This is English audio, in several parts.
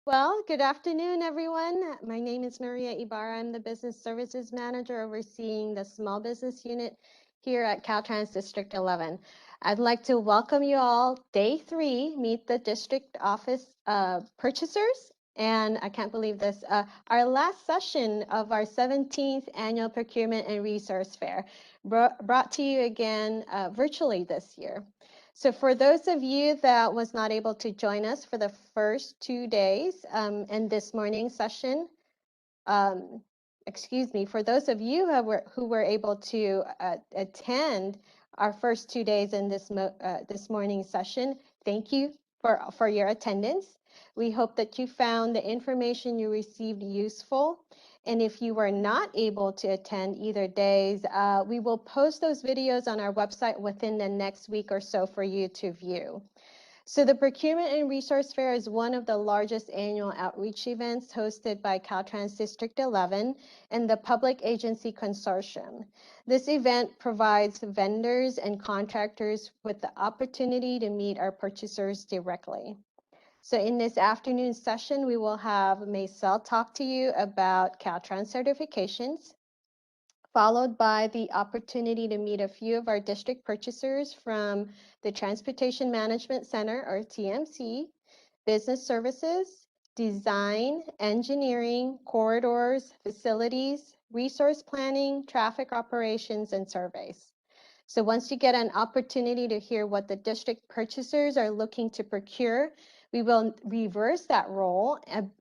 Well, good afternoon, everyone. My name is Maria Ibarra. I'm the Business Services Manager overseeing the Small Business Unit here at Caltrans District 11. I'd like to welcome you all. Day 3, meet the district office purchasers. And I can't believe this, our last session of our 17th annual Procurement and Resource Fair, brought to you again virtually this year. So for those of you that was not able to join us for the first 2 days in this morning session, um, excuse me, for those of you who were able to attend our first 2 days in this morning session, thank you for your attendance. We hope that you found the information you received useful. And if you were not able to attend either days, we will post those videos on our website within the next week or so for you to view. So the Procurement and Resource Fair is one of the largest annual outreach events hosted by Caltrans District 11 and the Public Agency Consortium. This event provides vendors and contractors with the opportunity to meet our purchasers directly. So in this afternoon session, we will have Maisel talk to you about Caltrans certifications, followed by the opportunity to meet a few of our district purchasers from the Transportation Management Center, or TMC, business services, design, engineering, corridors, facilities, resource planning, traffic operations, and surveys. So once you get an opportunity to hear what the district purchasers are looking to procure, we will reverse that role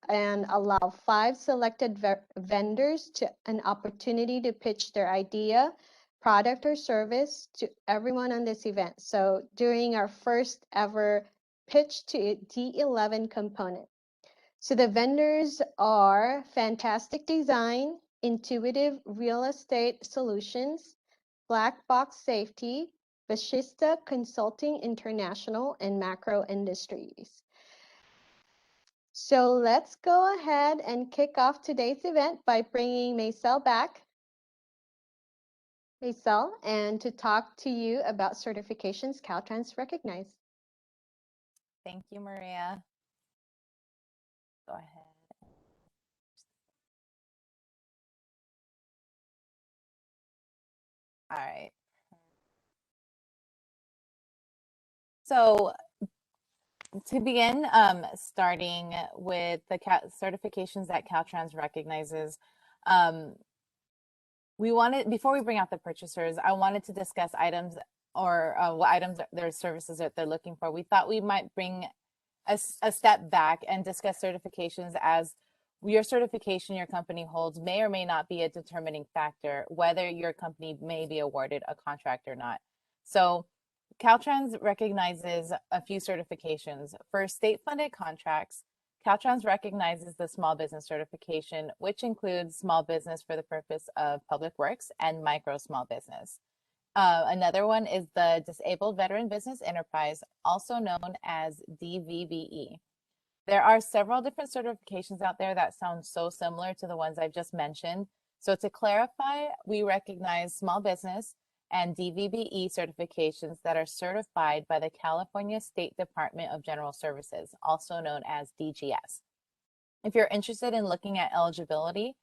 and allow 5 selected vendors to an opportunity to pitch their idea, product, or service to everyone on this event. So during our first ever pitch to D11 component. So the vendors are Fantastic Design, Intuitive Real Estate Solutions, Black Box Safety, Bashista Consulting International, and Macro Industries. So let's go ahead and kick off today's event by bringing Maisel back. Maisel, and to talk to you about certifications Caltrans recognized. Thank you, Maria. Go ahead. All right. So to begin, starting with the certifications that Caltrans recognizes, we wanted, before we bring out the purchasers, I wanted to discuss items or what items, their services that they're looking for. We thought we might bring a step back and discuss certifications, as your certification your company holds may or may not be a determining factor whether your company may be awarded a contract or not. So Caltrans recognizes a few certifications. For state-funded contracts, Caltrans recognizes the small business certification, which includes small business for the purpose of public works and micro small business. Another one is the Disabled Veteran Business Enterprise, also known as DVBE. There are several different certifications out there that sound so similar to the ones I've just mentioned. So to clarify, we recognize small business and DVBE certifications that are certified by the California State Department of General Services, also known as DGS. If you're interested in looking at eligibility,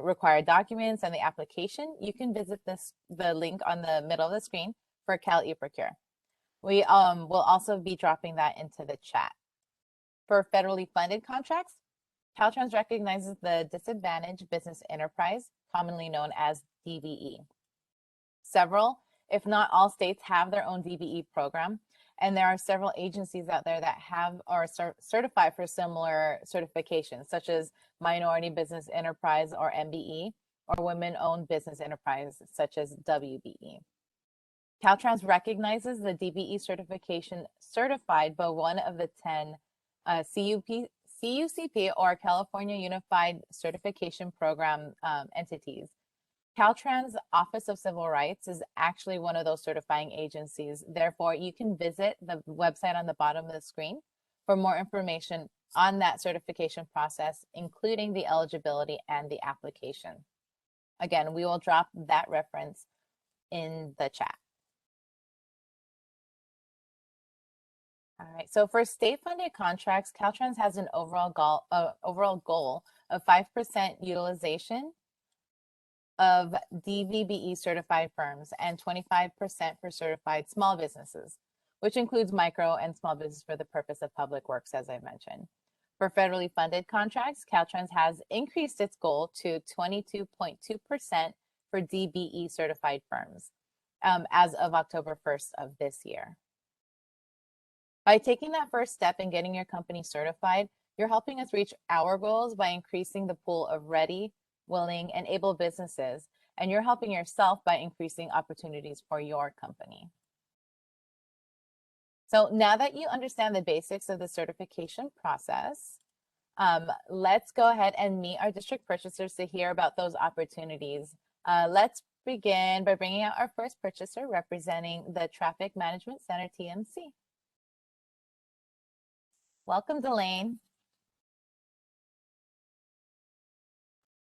required documents, and the application, you can visit the link on the middle of the screen for Cal eProcure. We will also be dropping that into the chat. For federally funded contracts, Caltrans recognizes the Disadvantaged Business Enterprise, commonly known as DBE. Several, if not all states, have their own DBE program, and there are several agencies out there that have or certified for similar certifications, such as Minority Business Enterprise, or MBE, or Women-Owned Business Enterprise, such as WBE. Caltrans recognizes the DBE certification certified by one of the 10 CUCP, or California Unified Certification Program entities. Caltrans Office of Civil Rights is actually one of those certifying agencies. Therefore, you can visit the website on the bottom of the screen for more information on that certification process, including the eligibility and the application. Again, we will drop that reference in the chat. All right. So for state-funded contracts, Caltrans has an overall goal of 5% utilization of DVBE certified firms and 25% for certified small businesses, which includes micro and small business for the purpose of public works, as I mentioned. For federally funded contracts, Caltrans has increased its goal to 22.2% for DBE certified firms as of October 1st of this year. By taking that first step in getting your company certified, you're helping us reach our goals by increasing the pool of ready, willing, and able businesses, and you're helping yourself by increasing opportunities for your company. So now that you understand the basics of the certification process, let's go ahead and meet our district purchasers to hear about those opportunities. Let's begin by bringing out our first purchaser representing the Traffic Management Center, TMC. Welcome, Delane.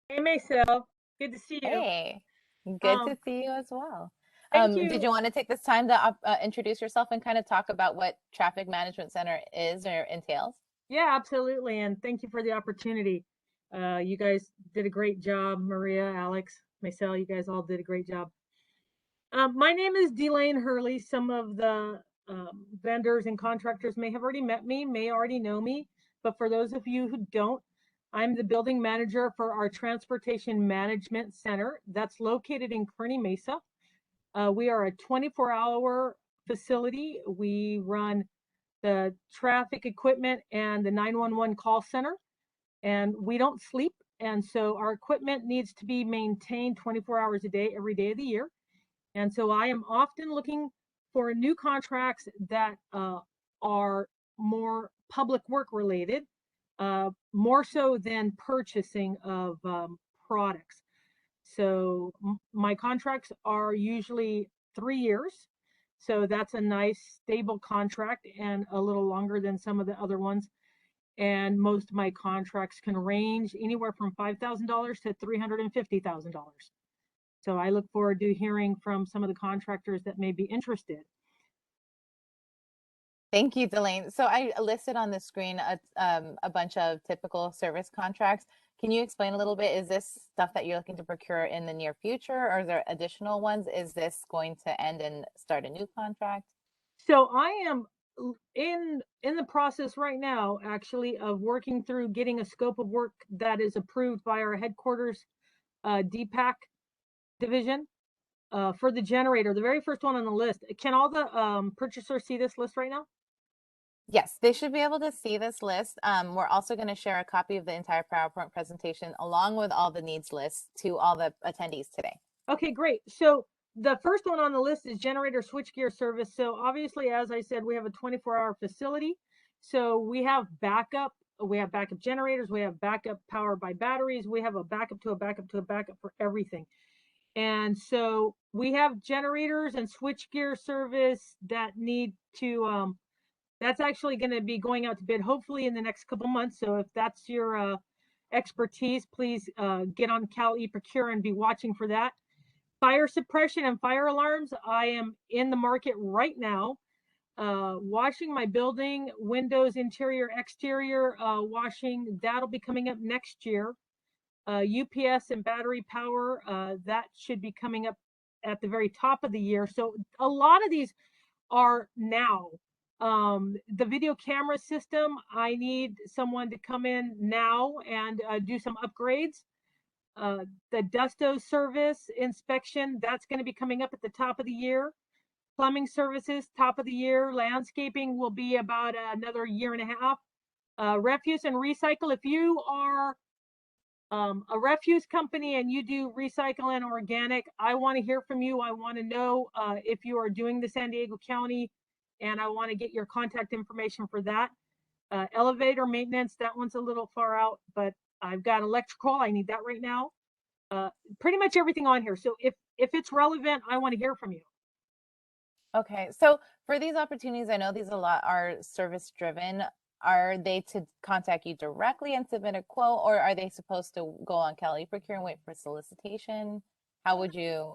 Hey, Maysel. Good to see you. Hey, good to see you as well. Thank you. Did you want to take this time to introduce yourself and kind of talk about what Traffic Management Center is or entails? Yeah, absolutely. And thank you for the opportunity. You guys did a great job. Maria, Alex, Maysel, you guys all did a great job. My name is Delane Hurley. Some of the vendors and contractors may have already met me, may already know me. But for those of you who don't, I'm the building manager for our Transportation Management Center that's located in Kearney Mesa. We are a 24-hour facility. We run the traffic equipment and the 911 call center, and we don't sleep. And so our equipment needs to be maintained 24 hours a day, every day of the year. And so I am often looking for new contracts that are more public work related, more so than purchasing of products. So my contracts are usually 3 years. So that's a nice stable contract and a little longer than some of the other ones. And most of my contracts can range anywhere from $5,000 to $350,000. So I look forward to hearing from some of the contractors that may be interested. Thank you, Delane. So I listed on the screen a bunch of typical service contracts. Can you explain a little bit? Is this stuff that you're looking to procure in the near future, or are there additional ones? Is this going to end and start a new contract? So I am in the process right now, actually, of working through getting a scope of work that is approved by our headquarters DPAC division for the generator, the very first one on the list. Can all the purchasers see this list right now? Yes, they should be able to see this list. We're also going to share a copy of the entire PowerPoint presentation along with all the needs lists to all the attendees today. Okay, great. So the first one on the list is generator switchgear service. So obviously, as I said, we have a 24-hour facility. So we have backup. We have backup generators. We have backup power by batteries. We have a backup to a backup to a backup for everything. And so we have generators and switchgear service that need to, that's actually going to be going out to bid hopefully in the next couple months. So if that's your expertise, please get on Cal eProcure and be watching for that. Fire suppression and fire alarms, I am in the market right now, washing my building, windows, interior, exterior, washing, that'll be coming up next year. UPS and battery power, that should be coming up at the very top of the year. So a lot of these are now. The video camera system, I need someone to come in now and do some upgrades. The Dusto service inspection, that's going to be coming up at the top of the year. Plumbing services, top of the year. Landscaping will be about another year and a half. Refuse and recycle, if you are a refuse company and you do recycle and organic, I want to hear from you. I want to know if you are doing the San Diego County, and I want to get your contact information for that. Elevator maintenance, that one's a little far out, but I've got electrical, I need that right now. Pretty much everything on here. So if it's relevant, I want to hear from you. Okay, so for these opportunities, I know these a lot are service driven. Are they to contact you directly and submit a quote, or are they supposed to go on Cal eProcure and wait for solicitation? How would you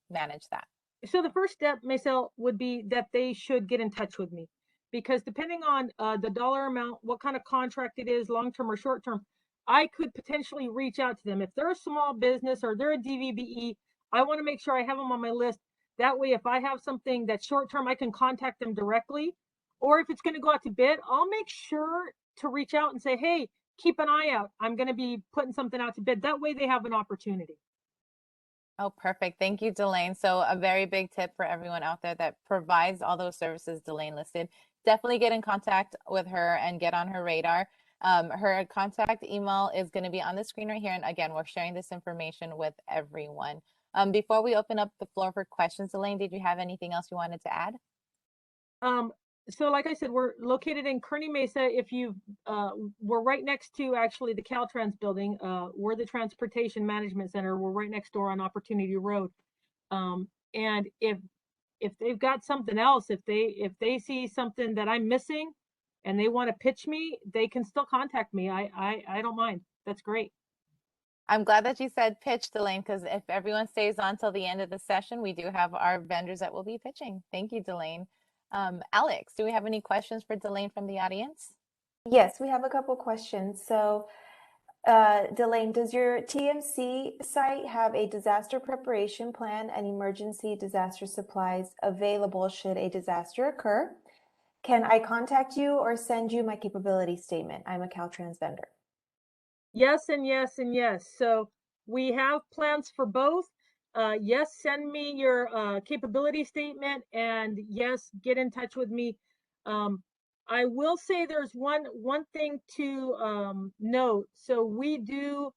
manage that? So the first step, Maysel, would be that they should get in touch with me. because depending on the dollar amount, what kind of contract it is, long-term or short-term, I could potentially reach out to them. If they're a small business or they're a DVBE, I want to make sure I have them on my list. That way, if I have something that's short-term, I can contact them directly. Or if it's going to go out to bid, I'll make sure to reach out and say, hey, keep an eye out. I'm going to be putting something out to bid. That way they have an opportunity. Oh, perfect. Thank you, Delane. So a very big tip for everyone out there that provides all those services Delane listed. Definitely get in contact with her and get on her radar. Her contact email is going to be on the screen right here. And again, we're sharing this information with everyone. Before we open up the floor for questions, Delane, did you have anything else you wanted to add? So like I said, we're located in Kearney Mesa. If you, we're right next to actually the Caltrans building. We're the Transportation Management Center. We're right next door on Opportunity Road. And if they've got something else, if they see something that I'm missing and they want to pitch me, they can still contact me. I don't mind. That's great. I'm glad that you said pitch, Delane, because if everyone stays on till the end of the session, we do have our vendors that will be pitching. Thank you, Delane. Alex, do we have any questions for Delane from the audience? Yes, we have a couple questions. So, Delane, does your TMC site have a disaster preparation plan and emergency disaster supplies available should a disaster occur? Can I contact you or send you my capability statement? I'm a Caltrans vendor. Yes, and yes, and yes. So we have plans for both. Yes, send me your capability statement, and yes, get in touch with me. I will say there's one thing to note. So we do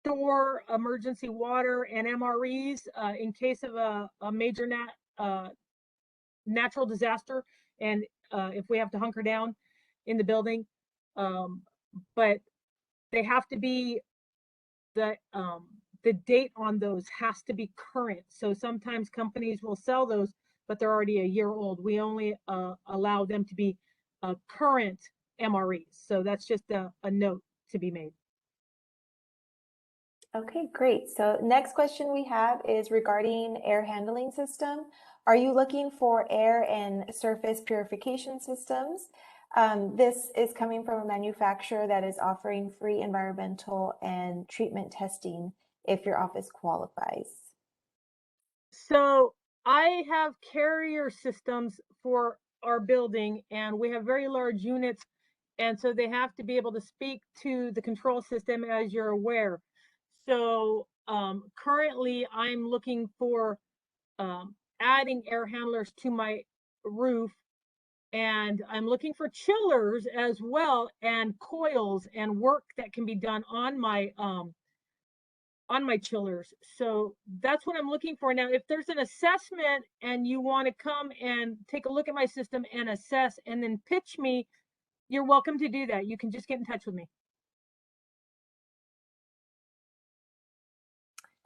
store emergency water and MREs in case of a major natural disaster, and if we have to hunker down in the building. But they have to be the date on those has to be current. So sometimes companies will sell those, but they're already a year old. We only allow them to be current MREs. So that's just a note to be made. Okay, great. So next question we have is regarding air handling system. Are you looking for air and surface purification systems? This is coming from a manufacturer that is offering free environmental and treatment testing if your office qualifies. So I have carrier systems for our building, and we have very large units. And so they have to be able to speak to the control system, as you're aware. So currently I'm looking for adding air handlers to my roof, and I'm looking for chillers as well, and coils and work that can be done on my chillers. So that's what I'm looking for. Now, if there's an assessment and you want to come and take a look at my system and assess and then pitch me, you're welcome to do that. You can just get in touch with me.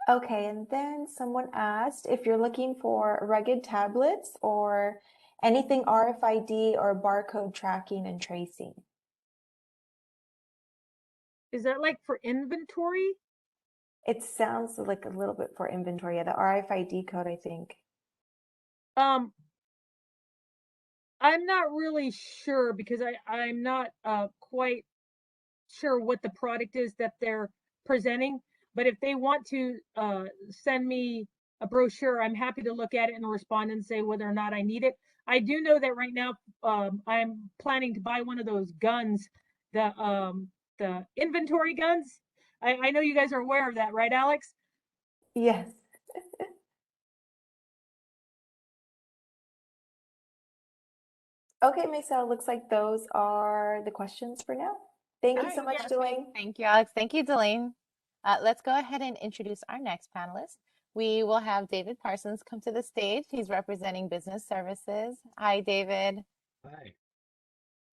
Okay, and then someone asked if you're looking for rugged tablets or anything RFID or barcode tracking and tracing. Is that like for inventory? It sounds like a little bit for inventory. Yeah, the RFID code, I think. I'm not really sure because I'm not quite sure what the product is that they're presenting. But if they want to send me a brochure, I'm happy to look at it and respond and say whether or not I need it. I do know that right now I'm planning to buy one of those guns, the inventory guns. I know you guys are aware of that, right, Alex? Yes. Okay, Mesa, it looks like those are the questions for now. Thank you so much, Delane. Thank you, Alex. Thank you, Delane. Let's go ahead and introduce our next panelist. We will have David Parsons come to the stage. He's representing business services. Hi, David. Hi.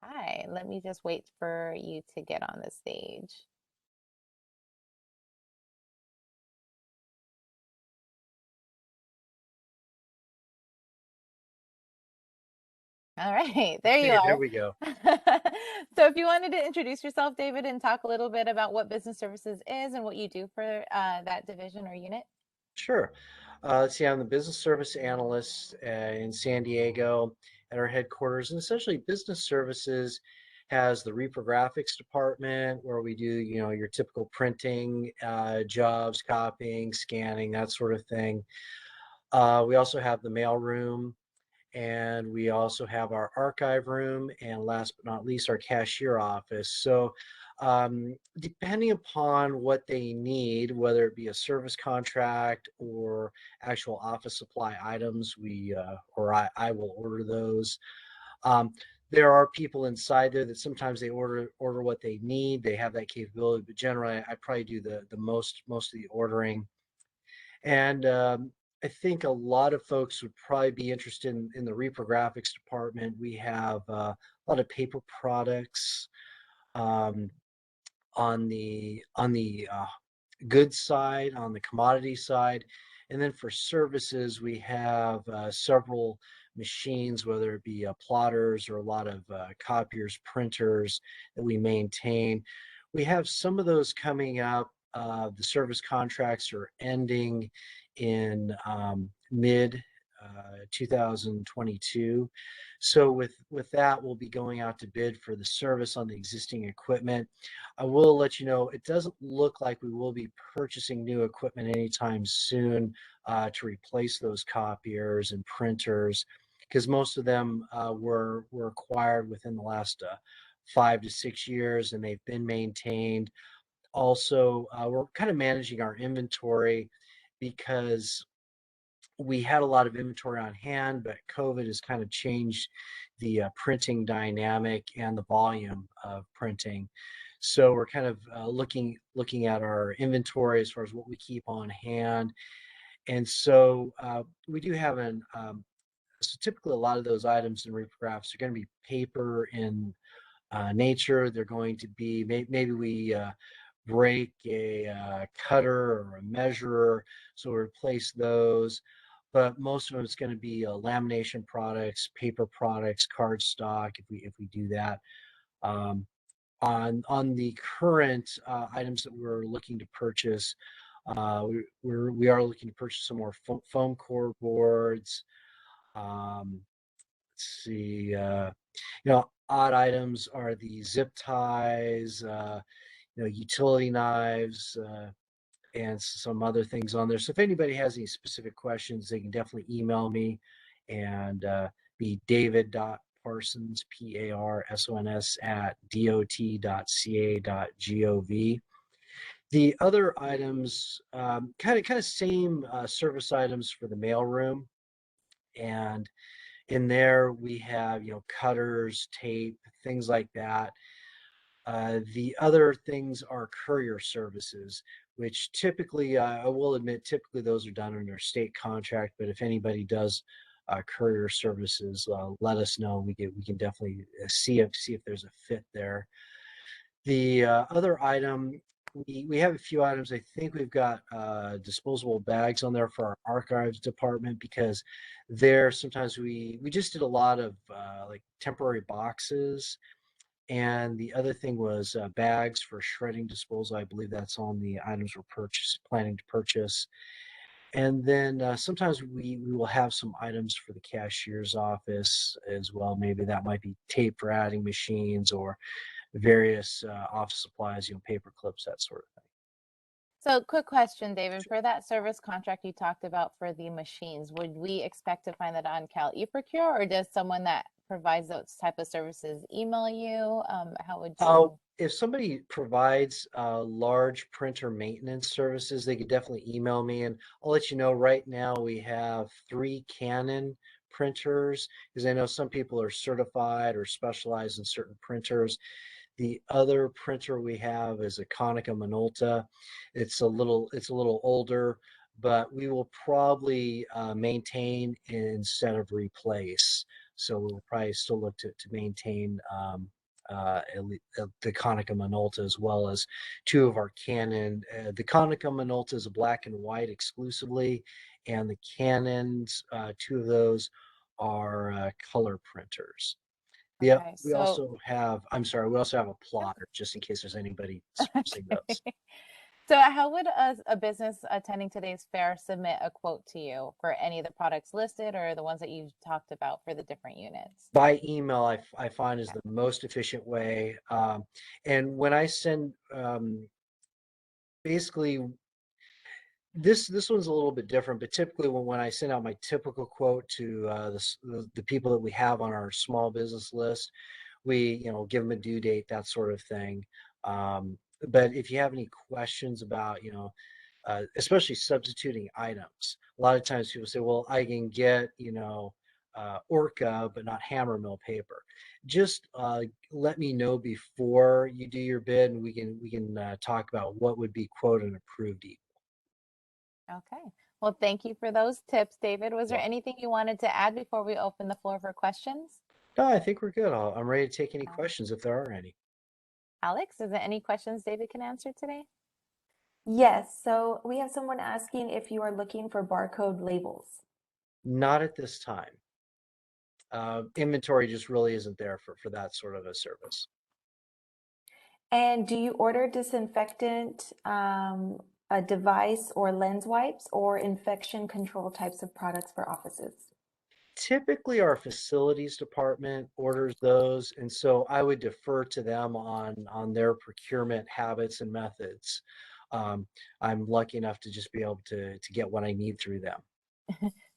Hi. Let me just wait for you to get on the stage. All right, there you are. There we go. So if you wanted to introduce yourself, David, and talk a little bit about what business services is and what you do for that division or unit. Sure. Let's see, I'm the business service analyst in San Diego at our headquarters. And essentially, business services has the reprographics department where we do, your typical printing jobs, copying, scanning, that sort of thing. We also have the mail room, and we also have our archive room, and last but not least, our cashier office. So depending upon what they need, whether it be a service contract or actual office supply items, I will order those. Um, there are people inside there that sometimes they order what they need. They have that capability, but generally I probably do the most of the ordering. And I think a lot of folks would probably be interested in the reprographics department. We have a lot of paper products um, on the goods side, on the commodity side, and then for services we have several machines, whether it be plotters or a lot of copiers, printers that we maintain. We have some of those coming up. The service contracts are ending in mid 2022. So with that, we'll be going out to bid for the service on the existing equipment. I will let you know, it doesn't look like we will be purchasing new equipment anytime soon to replace those copiers and printers, because most of them were acquired within the last 5 to 6 years, and they've been maintained. Also, we're kind of managing our inventory because we had a lot of inventory on hand, but COVID has kind of changed the printing dynamic and the volume of printing. So we're kind of looking at our inventory as far as what we keep on hand. And so we do have so typically a lot of those items in reprographs are going to be paper in nature. They're going to be, maybe we break a cutter or a measurer, so we replace those. But most of them, it's going to be lamination products, paper products, cardstock, if we do that. On the current items that we're looking to purchase, we are looking to purchase some more foam core boards. Let's see, odd items are the zip ties, utility knives, and some other things on there. So if anybody has any specific questions, they can definitely email me, and be david.parsons, Parsons, at dot.ca.gov. The other items, kind of same service items for the mailroom. And in there we have, cutters, tape, things like that. The other things are courier services, which typically, I will admit, typically those are done under state contract. But if anybody does courier services, let us know. We can definitely see if there's a fit there. The other item, we have a few items. I think we've got disposable bags on there for our archives department, because there sometimes we just did a lot of like temporary boxes. And the other thing was bags for shredding disposal. I believe that's on the items we're planning to purchase. And then sometimes we will have some items for the cashier's office as well. Maybe that might be tape for adding machines, or various office supplies, paper clips, that sort of thing. So quick question, David, for that service contract you talked about for the machines, would we expect to find that on Cal eProcure, or does someone that provides those type of services email you? How would you? If somebody provides large printer maintenance services, they could definitely email me, and I'll let you know. Right now we have 3 Canon printers, because I know some people are certified or specialized in certain printers. The other printer we have is a Konica Minolta. It's a little older, but we will probably maintain instead of replace. So we'll probably still look to maintain the Konica Minolta, as well as 2 of our Canon. The Konica Minolta is a black and white exclusively, and the Canons, 2 of those are color printers. Yeah, Okay, we also have, I'm sorry, we also have a plotter, just in case there's anybody servicing those. So how would a business attending today's fair submit a quote to you for any of the products listed or the ones that you talked about for the different units? By email, I find is Okay. the most efficient way. And when I send, basically, this one's a little bit different, but typically when I send out my typical quote to the people that we have on our small business list, we give them a due date, that sort of thing. But if you have any questions about especially substituting items, a lot of times people say, well, I can get Orca but not hammer mill paper. Just let me know before you do your bid, and we can talk about what would be quote and approved. Okay. Well, thank you for those tips, David. Was there Well, anything you wanted to add before we open the floor for questions? no, I think we're good. I'm ready to take any Uh, questions if there are any. Alex, is there any questions David can answer today? Yes, so we have someone asking if you are looking for barcode labels. Not at this time. Inventory just really isn't there for that sort of a service. And do you order disinfectant, a device or lens wipes or infection control types of products for offices? Typically, our facilities department orders those, and so I would defer to them on their procurement habits and methods. Um, I'm lucky enough to just be able to get what I need through them.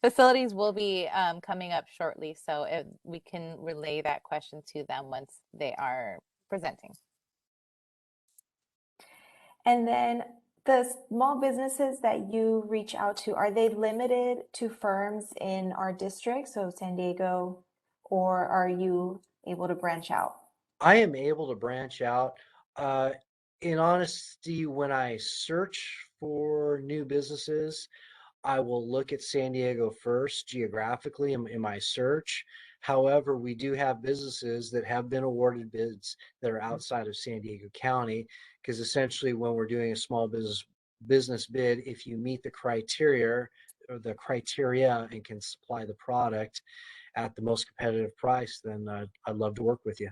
Facilities will be coming up shortly, so we can relay that question to them once they are presenting. And then the small businesses that you reach out to, are they limited to firms in our district, so San Diego, or are you able to branch out? I am able to branch out. Uh, in honesty, when I search for new businesses, I will look at San Diego first geographically in my search. However, we do have businesses that have been awarded bids that are outside of San Diego County, because essentially when we're doing a small business bid, if you meet the criteria and can supply the product at the most competitive price, then I'd love to work with you.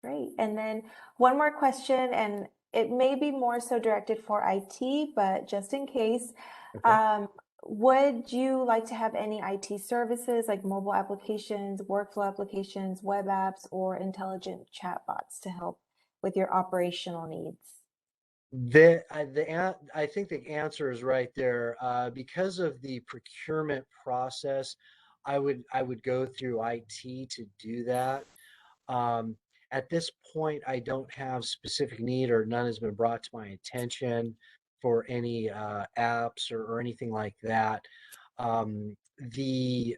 Great. And then one more question, and it may be more so directed for IT, but just in case, Okay. would you like to have any IT services like mobile applications, workflow applications, web apps, or intelligent chatbots to help with your operational needs? I think the answer is right there. Because of the procurement process, I would go through IT to do that. Um, at this point, I don't have specific need, or none has been brought to my attention for any apps or anything like that. Um, the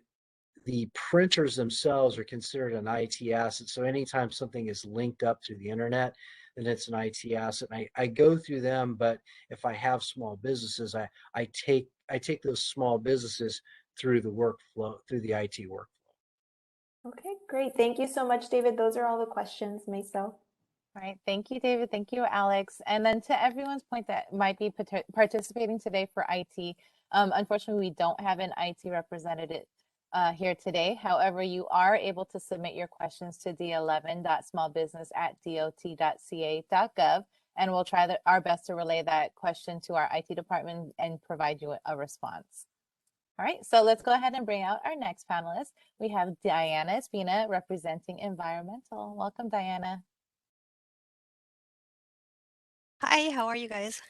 the printers themselves are considered an IT asset. So anytime something is linked up through the internet, then it's an IT asset. And I go through them, but if I have small businesses, I take those small businesses through the workflow, through the IT workflow. Okay, great. Thank you so much, David. Those are all the questions, Meso. All right. Thank you, David. Thank you, Alex. And then to everyone's point that might be participating today for IT, unfortunately, we don't have an IT representative here today. However, you are able to submit your questions to d11.smallbusiness@dot.ca.gov, and we'll try our best to relay that question to our IT department and provide you a response. All right, so let's go ahead and bring out our next panelist. We have Diana Espina representing Environmental. Welcome, Diana. Hi, how are you guys?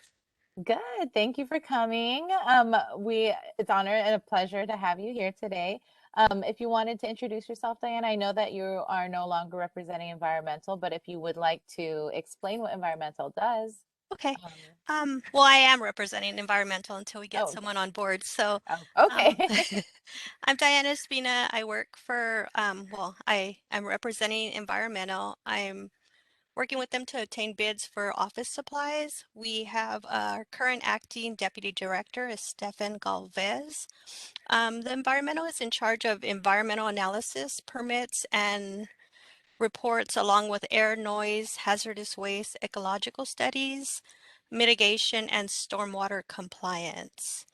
Good. Thank you for coming. It's honor and a pleasure to have you here today. If you wanted to introduce yourself, Diana, I know that you are no longer representing Environmental, but if you would like to explain what Environmental does. Okay. Um, Well, I am representing environmental until we get oh, someone on board. So, okay. I'm Diana Espina. I work for, I am representing environmental. I'm working with them to obtain bids for office supplies. We have our current acting deputy director is Stefan Galvez. The environmental is in charge of environmental analysis, permits, and reports along with air, noise, hazardous waste, ecological studies, mitigation, and stormwater compliance.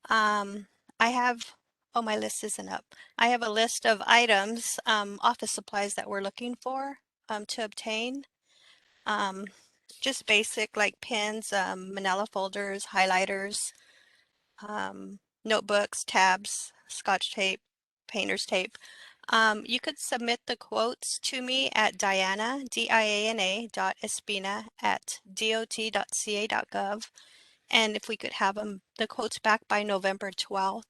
I have, oh, my list isn't up. I have a list of items, office supplies that we're looking for to obtain. Um, just basic like pens, manila folders, highlighters, notebooks, tabs, scotch tape, painter's tape. You could submit the quotes to me at Diana, DIANA Espina at dot.ca.gov. And if we could have the quotes back by November 12th,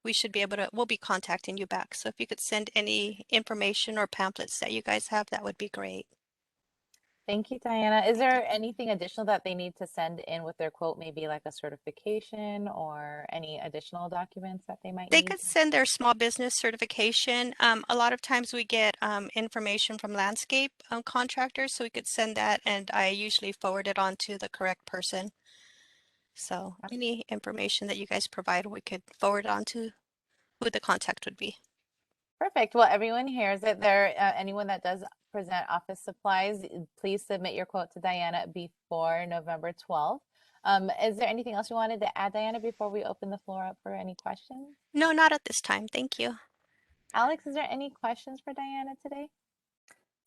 we should be able to, we'll be contacting you back. So if you could send any information or pamphlets that you guys have, that would be great. Thank you, Diana. Is there anything additional that they need to send in with their quote, maybe like a certification or any additional documents that they might They need? could send their small business certification. A lot of times we get information from landscape contractors, so we could send that, and I usually forward it on to the correct person. So any information that you guys provide, we could forward on to who the contact would be. Perfect. Well, everyone hears it. Anyone that does present office supplies, please submit your quote to Diana before November 12th. Is there anything else you wanted to add, Diana, before we open the floor up for any questions? No, not at this time. Thank you. Alex, is there any questions for Diana today?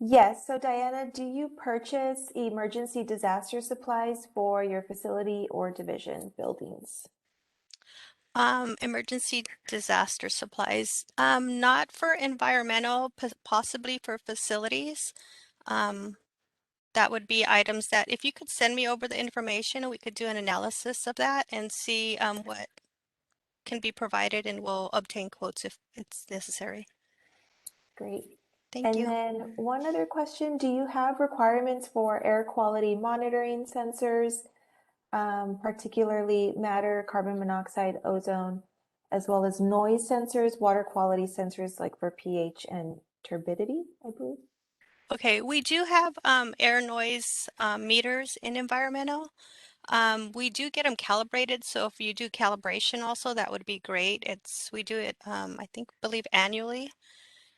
Yes. So Diana, do you purchase emergency disaster supplies for your facility or division buildings? Emergency disaster supplies. Not for environmental, possibly for facilities. That would be items that if you could send me over the information, we could do an analysis of that and see what can be provided, and we'll obtain quotes if it's necessary. Great. Thank And you. then one other question, do you have requirements for air quality monitoring sensors, particularly matter, carbon monoxide, ozone, as well as noise sensors, water quality sensors like for pH and turbidity, I believe? Okay, we do have air noise meters in environmental. We do get them calibrated, so if you do calibration also, that would be great. We do it, I believe annually.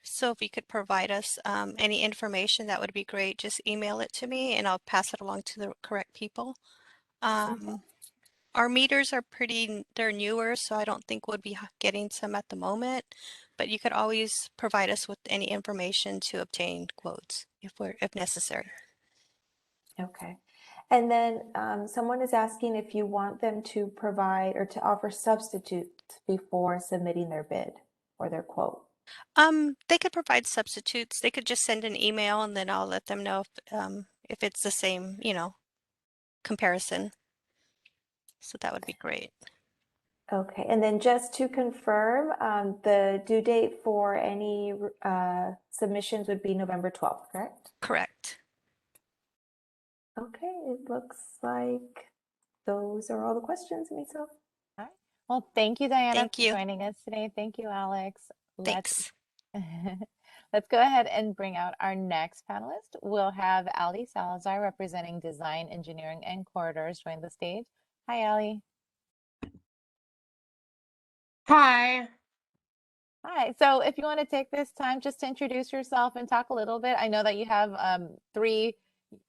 So if you could provide us any information, that would be great. Just email it to me and I'll pass it along to the correct people. Our meters are they're newer, so I don't think we'll be getting some at the moment, but you could always provide us with any information to obtain quotes if necessary. Okay. And then someone is asking if you want them to provide or to offer substitutes before submitting their bid or their quote. They could provide substitutes. They could just send an email and then I'll let them know if it's the same, comparison. So that would be great. Okay, and then just to confirm, the due date for any submissions would be November 12th, correct? Correct. Okay, it looks like those are all the questions, Miso. All right. Well, thank you, Diana, Thank for you. joining us today. Thank you, Alex. Thanks. Let's go ahead and bring out our next panelist. We'll have Ali Salazar, representing Design, Engineering, and Corridors, join the stage. Hi, Ali. Hi. Hi. So if you want to take this time just to introduce yourself and talk a little bit, I know that you have 3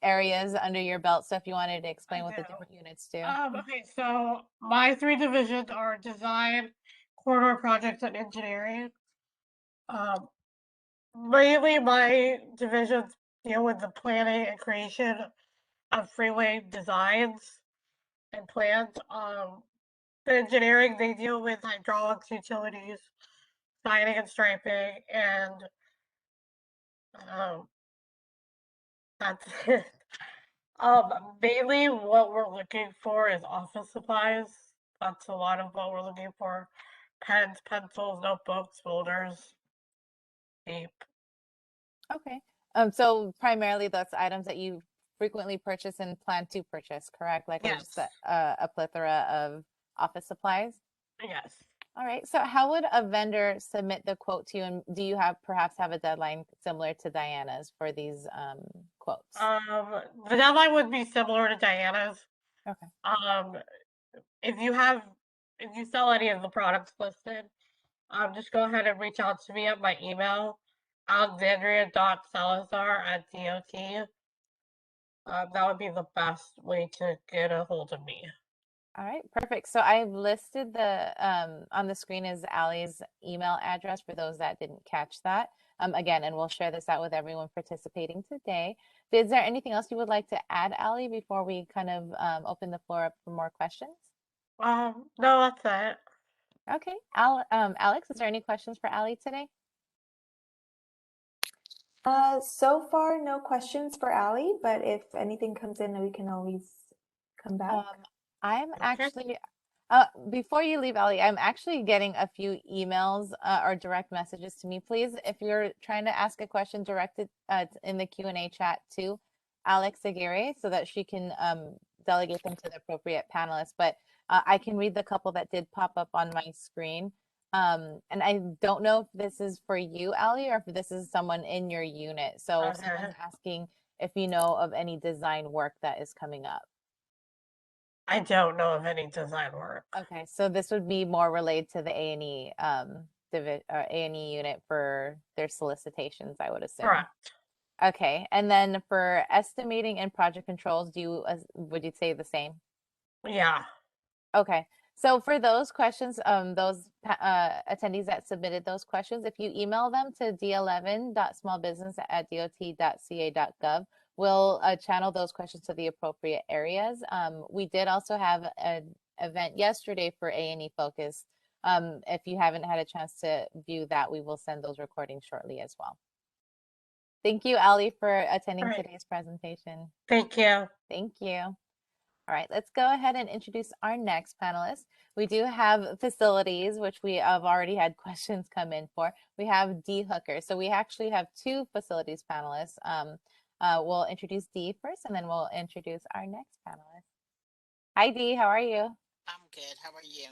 areas under your belt. So if you wanted to explain what the different units do. Okay, so my 3 divisions are design, corridor projects, and engineering. Mainly my divisions deal with the planning and creation of freeway designs and plans. The engineering, they deal with hydraulics, utilities, siding and striping, and that's it. Mainly what we're looking for is office supplies. That's a lot of what we're looking for. Pens, pencils, notebooks, folders, tape. Okay. So primarily that's items that you frequently purchase and plan to purchase, correct? Like just Yes. a plethora of office supplies? Yes. All right. So how would a vendor submit the quote to you? And do you perhaps have a deadline similar to Diana's for these quotes? The deadline would be similar to Diana's. Okay. If you sell any of the products listed, just go ahead and reach out to me at my email, alexandria.salazar@dot. That would be the best way to get a hold of me. All right, perfect. So I've listed on the screen is Ali's email address for those that didn't catch that. again, and we'll share this out with everyone participating today. Is there anything else you would like to add, Ali, before we kind of open the floor up for more questions? No, that's it. Okay, Alex, is there any questions for Ali today? So far, no questions for Ali, but if anything comes in, we can always come back. I'm Okay. actually, before you leave, Ali, I'm actually getting a few emails or direct messages to me. Please, if you're trying to ask a question, directed in the Q&A chat to Alex Aguirre so that she can delegate them to the appropriate panelists. But I can read the couple that did pop up on my screen. And I don't know if this is for you, Ali, or if this is someone in your unit. So someone's Okay. asking if you know of any design work that is coming up. I don't know of any design work. Okay, so this would be more related to the A&E A&E unit for their solicitations, I would assume. Correct. Okay, and then for estimating and project controls, would you say the same? Yeah. Okay, so for those questions, those attendees that submitted those questions, if you email them to d11.smallbusiness@dot.ca.gov, we'll channel those questions to the appropriate areas. We did also have an event yesterday for A&E Focus. If you haven't had a chance to view that, we will send those recordings shortly as well. Thank you, Ali, for attending All right. today's presentation. Thank you. Thank you. All right, let's go ahead and introduce our next panelist. We do have facilities, which we have already had questions come in for. We have Dee Hooker. So we actually have two facilities panelists. We'll introduce Dee first, and then we'll introduce our next panelist. Hi, Dee, how are you? I'm good. How are you?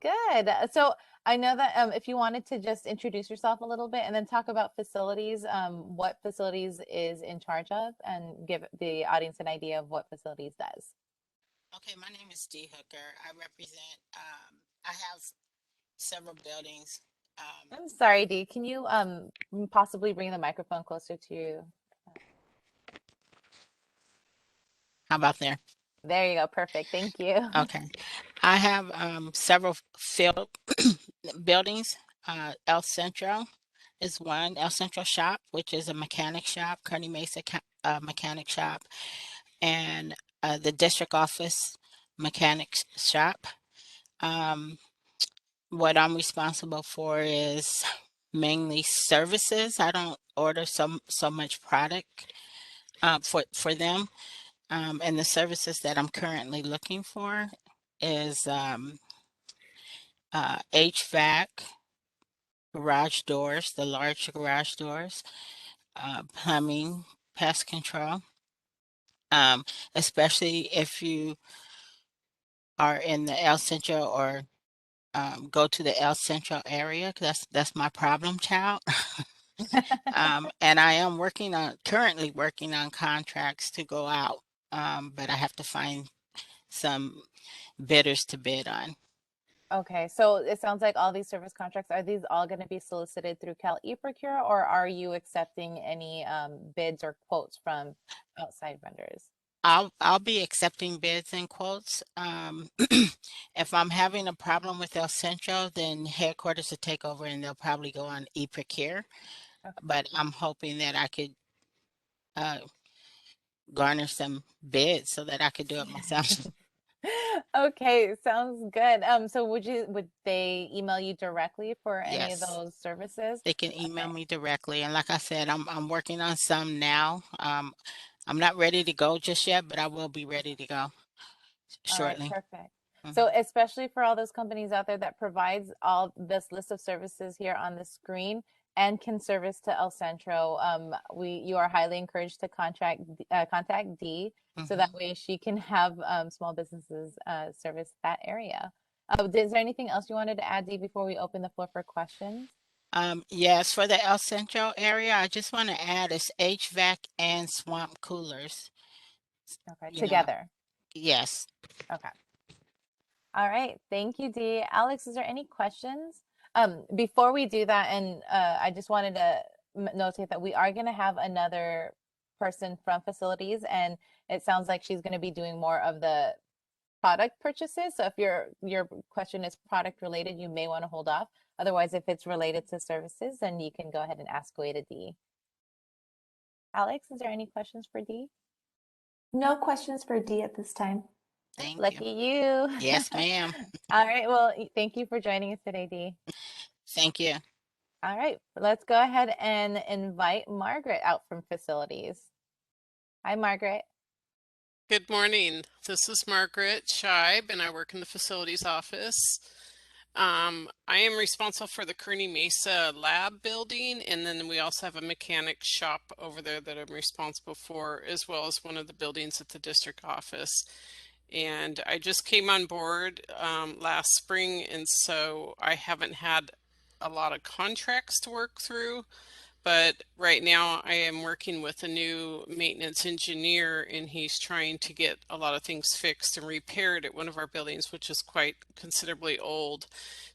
Good. So I know that if you wanted to just introduce yourself a little bit and then talk about facilities, what facilities is in charge of, and give the audience an idea of what facilities does. Okay, my name is Dee Hooker. I represent, I have several buildings. I'm sorry, Dee. Can you possibly bring the microphone closer to you? How about there? There you go. Perfect. Thank you. Okay. I have several field buildings. El Centro is one, El Centro Shop, which is a mechanic shop, Kearney Mesa mechanic shop, and the district office mechanic shop. What I'm responsible for is mainly services. I don't order so much product for them. And the services that I'm currently looking for is HVAC, garage doors, the large garage doors, plumbing, pest control. Especially if you are in the El Centro or go to the El Centro area, 'cause that's my problem child. And I am currently working on contracts to go out, but I have to find some bidders to bid on. Okay, so it sounds like all these service contracts, are these all going to be solicited through Cal eProcure, or are you accepting any bids or quotes from outside vendors? I'll be accepting bids and quotes. If I'm having a problem with El Centro, then headquarters will take over and they'll probably go on eProcure. Okay. But I'm hoping that I could garner some bids so that I could do it myself. Okay, sounds good. So would they email you directly for any of Yes, those services? they can email Okay. me directly. And like I said, I'm working on some now. I'm not ready to go just yet, but I will be ready to go All right, shortly. perfect. Mhm. So especially for all those companies out there that provides all this list of services here on the screen and can service to El Centro, you are highly encouraged to contact Dee, so that way she can have small businesses service that area. Is there anything else you wanted to add, Dee, before we open the floor for questions? Yes, for the El Centro area, I just want to add it's HVAC and swamp coolers. Okay, You know, together. yes. Okay. All right. Thank you, Dee. Alex, is there any questions? Before we do that, and I just wanted to notate that we are going to have another person from facilities, and it sounds like she's going to be doing more of the product purchases. So if your question is product related, you may want to hold off. Otherwise, if it's related to services, then you can go ahead and ask away to Dee. Alex, is there any questions for Dee? No questions for Dee at this time. Thank Lucky you. you. Yes, ma'am. All right. Well, thank you for joining us today, Dee. Thank you. All right. Let's go ahead and invite Margaret out from facilities. Hi, Margaret. Good morning. This is Margaret Scheib, and I work in the facilities office. I am responsible for the Kearney Mesa lab building, and then we also have a mechanic shop over there that I'm responsible for, as well as one of the buildings at the district office. And I just came on board last spring, and so I haven't had a lot of contracts to work through. But right now I am working with a new maintenance engineer, and he's trying to get a lot of things fixed and repaired at one of our buildings, which is quite considerably old.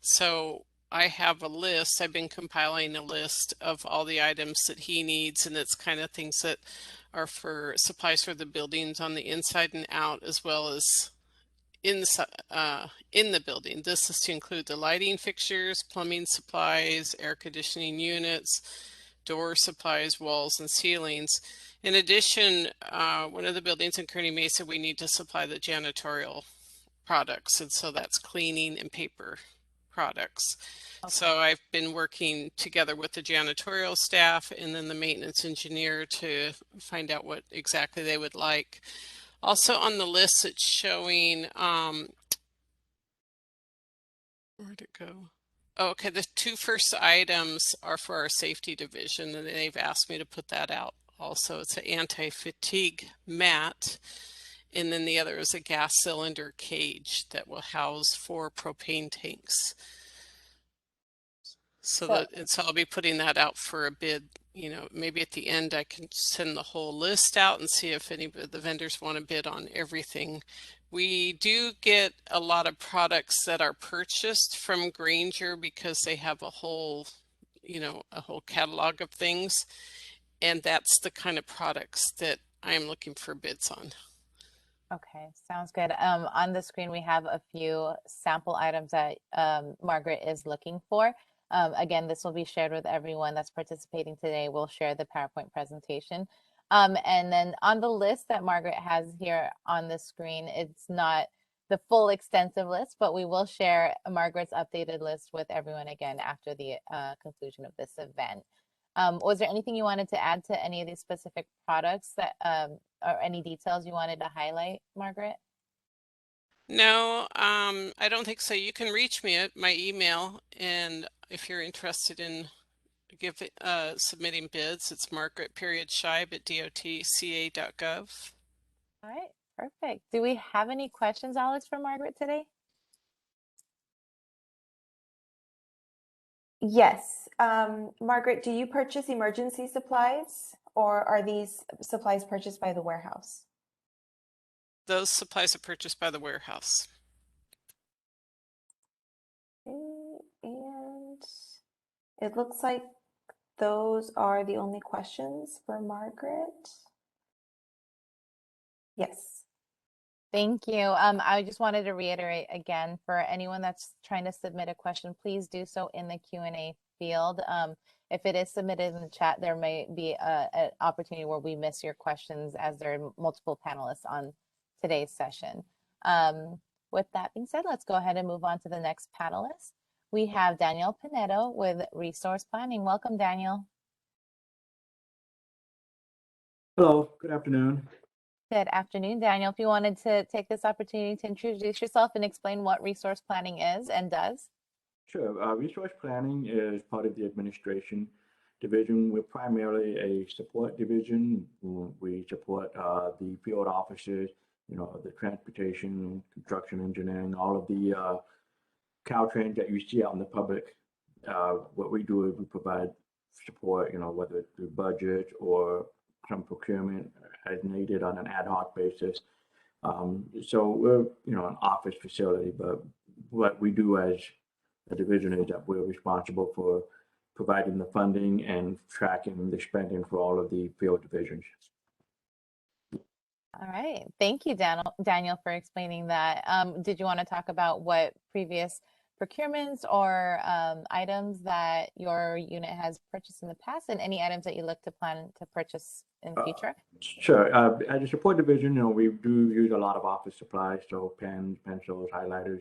So I have a list. I've been compiling a list of all the items that he needs, and it's kind of things that are for supplies for the buildings on the inside and out, as well as in the building. This is to include the lighting fixtures, plumbing supplies, air conditioning units, door supplies, walls, and ceilings. In addition, one of the buildings in Kearney Mesa, we need to supply the janitorial products, and so that's cleaning and paper products. Okay. So I've been working together with the janitorial staff and then the maintenance engineer to find out what exactly they would like. Also on the list, it's showing, where'd it go? Oh, okay, the two first items are for our safety division, and they've asked me to put that out. Also, it's an anti-fatigue mat, and then the other is a gas cylinder cage that will house 4 propane tanks. So I'll be putting that out for a bid. You know, maybe at the end I can send the whole list out and see if any of the vendors want to bid on everything. We do get a lot of products that are purchased from Grainger because they have a whole, you know, a whole catalog of things. And that's the kind of products that I am looking for bids on. Okay, sounds good. On the screen, we have a few sample items that Margaret is looking for. Again, this will be shared with everyone that's participating today. We'll share the PowerPoint presentation. And then on the list that Margaret has here on the screen, it's not the full extensive list, but we will share Margaret's updated list with everyone again after the conclusion of this event. Was there anything you wanted to add to any of these specific products that, or any details you wanted to highlight, Margaret? No, I don't think so. You can reach me at my email, and if you're interested in submitting bids, it's margaret.scheib@dotca.gov. All right, perfect. Do we have any questions, Alex, for Margaret today? Yes. Margaret, do you purchase emergency supplies, or are these supplies purchased by the warehouse? Those supplies are purchased by the warehouse. Okay, and it looks like those are the only questions for Margaret. Yes. Thank you. I just wanted to reiterate again, for anyone that's trying to submit a question, please do so in the Q&A field. If it is submitted in the chat, there may be an opportunity where we miss your questions as there are multiple panelists on today's session. With that being said, let's go ahead and move on to the next panelist. We have Daniel Panetto with Resource Planning. Welcome, Daniel. Hello, good afternoon. Good afternoon, Daniel. If you wanted to take this opportunity to introduce yourself and explain what resource planning is and does. Sure. Resource planning is part of the administration division. We're primarily a support division. We support the field officers, you know, the transportation, construction engineering, all of the Caltrans that you see out in the public. What we do is we provide support, you know, whether it's through budget or some procurement as needed on an ad hoc basis. So we're, you know, an office facility, but what we do as a division is that we're responsible for providing the funding and tracking the spending for all of the field divisions. All right. Thank you, Daniel, for explaining that. Did you want to talk about what previous procurements or items that your unit has purchased in the past, and any items that you look to plan to purchase in future? Sure. At the support division, we do use a lot of office supplies, so pens, pencils, highlighters,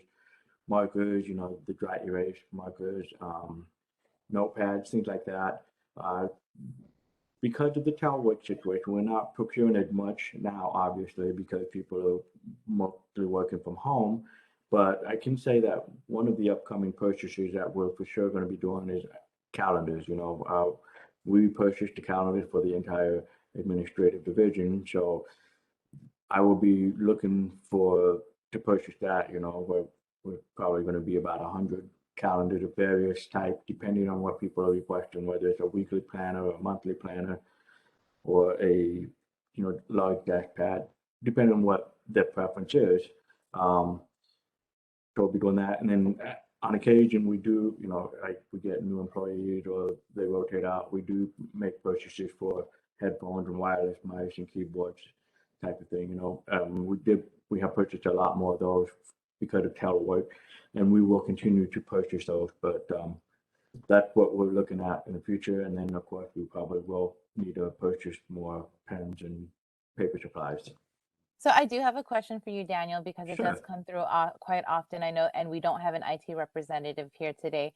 markers, the dry erase markers, notepads, things like that. Because of the telework situation, we're not procuring as much now, obviously, because people are mostly working from home. But I can say that one of the upcoming purchases that we're for sure going to be doing is calendars. We purchased the calendars for the entire administrative division, so I will be looking to purchase that. We're probably going to be about 100 calendars of various types, depending on what people are requesting, whether it's a weekly planner or a monthly planner or a large dash pad, depending on what their preference is. So we'll be doing that, and then on occasion we do, like we get new employees or they rotate out, we do make purchases for headphones and wireless mice and keyboards type of thing. We have purchased a lot more of those because of telework, and we will continue to purchase those. But that's what we're looking at in the future. And then of course we probably will need to purchase more pens and paper supplies. So I do have a question for you, Daniel, because it does Sure. come through quite often, I know, and we don't have an IT representative here today.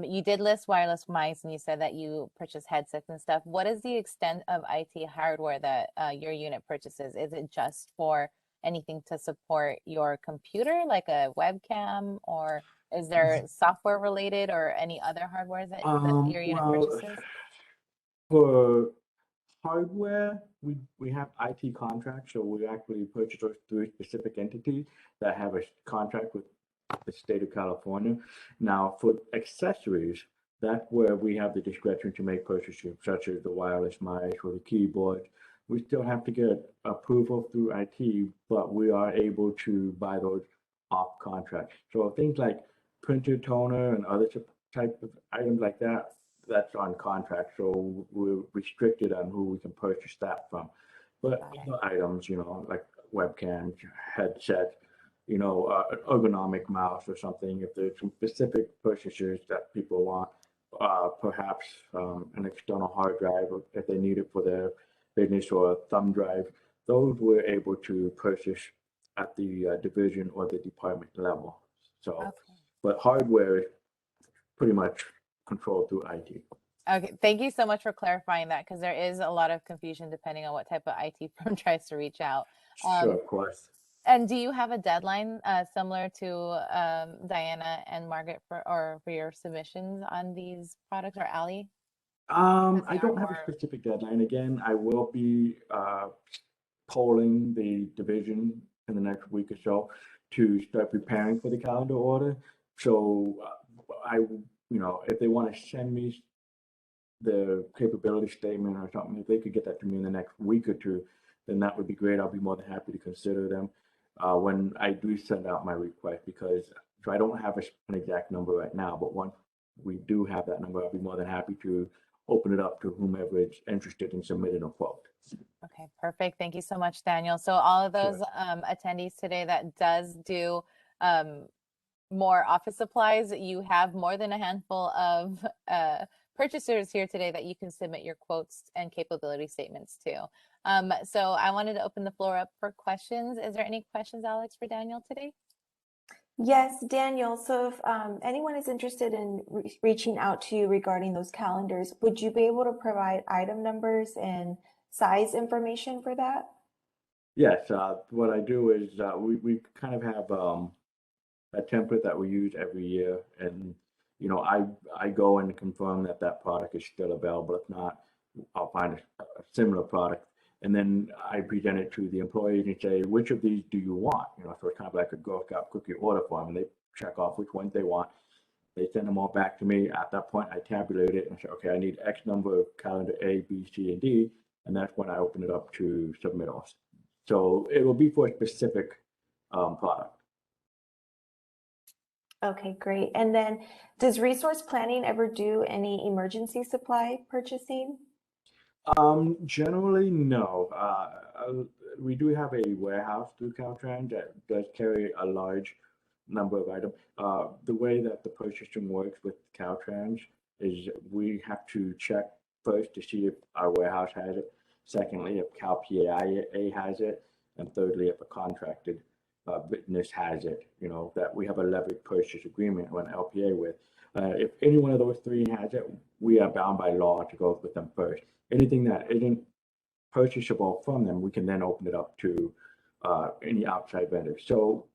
You did list wireless mice, and you said that you purchase headsets and stuff. What is the extent of IT hardware that your unit purchases? Is it just for anything to support your computer, like a webcam, or is there software related or any other hardware that your unit Well, purchases? for hardware, we have IT contracts, so we actually purchase those through specific entities that have a contract with the state of California. Now, for accessories, that's where we have the discretion to make purchases, such as the wireless mice or the keyboard. We still have to get approval through IT, but we are able to buy those off contract. So things like printer toner and other type of items like that, that's on contract, so we're restricted on who we can purchase that from. But other items, like webcams, headsets, an ergonomic mouse or something, if there's some specific purchases that people want, perhaps an external hard drive if they need it for their business, or a thumb drive, those we're able to purchase at the division or the department level. So, Okay. but hardware is pretty much controlled through IT. Okay, thank you so much for clarifying that, because there is a lot of confusion depending on what type of IT firm tries to reach out. Sure, of course. And do you have a deadline similar to Diana and Margaret for your submissions on these products, or Ali? I don't have a specific deadline. Again, I will be polling the division in the next week or so to start preparing for the calendar order. So if they want to send me the capability statement or something, if they could get that to me in the next week or two, then that would be great. I'll be more than happy to consider them when I do send out my request, because so I don't have an exact number right now, but once we do have that number, I'll be more than happy to open it up to whomever is interested in submitting a quote. Okay, perfect. Thank you so much, Daniel. So all of those attendees today that does do more office supplies, you have more than a handful of purchasers here today that you can submit your quotes and capability statements to. So I wanted to open the floor up for questions. Is there any questions, Alex, for Daniel today? Yes, Daniel. So if anyone is interested in reaching out to you regarding those calendars, would you be able to provide item numbers and size information for that? Yes, what I do is we kind of have a template that we use every year, and I go and confirm that product is still available. If not, I'll find a similar product, and then I present it to the employees and say, which of these do you want? So it's kind of like a Girl Scout cookie order form, and they check off which ones they want. They send them all back to me. At that point, I tabulate it and say, okay, I need X number of calendar A, B, C, and D, and that's when I open it up to submittals. So it will be for a specific product. Okay, great. And then does resource planning ever do any emergency supply purchasing? Generally, no. We do have a warehouse through Caltrans that does carry a large number of items. The way that the purchasing works with Caltrans is we have to check first to see if our warehouse has it. Secondly, if CalPAI has it, and thirdly, if a contracted business has it, that we have a leveraged purchase agreement or an LPA with. If any one of those three has it, we are bound by law to go with them first. Anything that isn't purchasable from them, we can then open it up to any outside vendors. So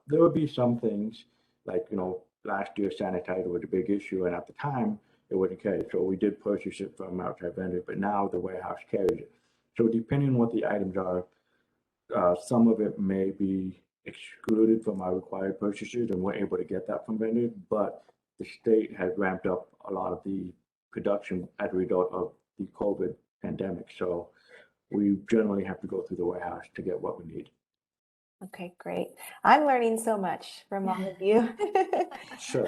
there would be some things like, last year sanitizer was a big issue, and at the time it wasn't carried. So we did purchase it from outside vendors, but now the warehouse carries it. So depending on what the items are, some of it may be excluded from our required purchases, and we're able to get that from vendors, but the state has ramped up a lot of the production as a result of the COVID pandemic. So we generally have to go through the warehouse to get what we need. Okay, great. I'm learning so much from all of you. Sure.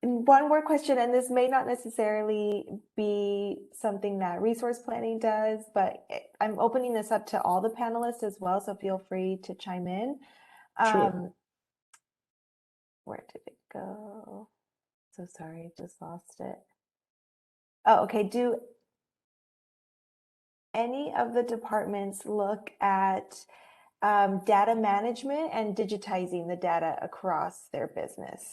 One more question, and this may not necessarily be something that resource planning does, but I'm opening this up to all the panelists as well, so feel free to chime in. Sure. Where did it go? So sorry, just lost it. Oh, okay. Do any of the departments look at data management and digitizing the data across their business?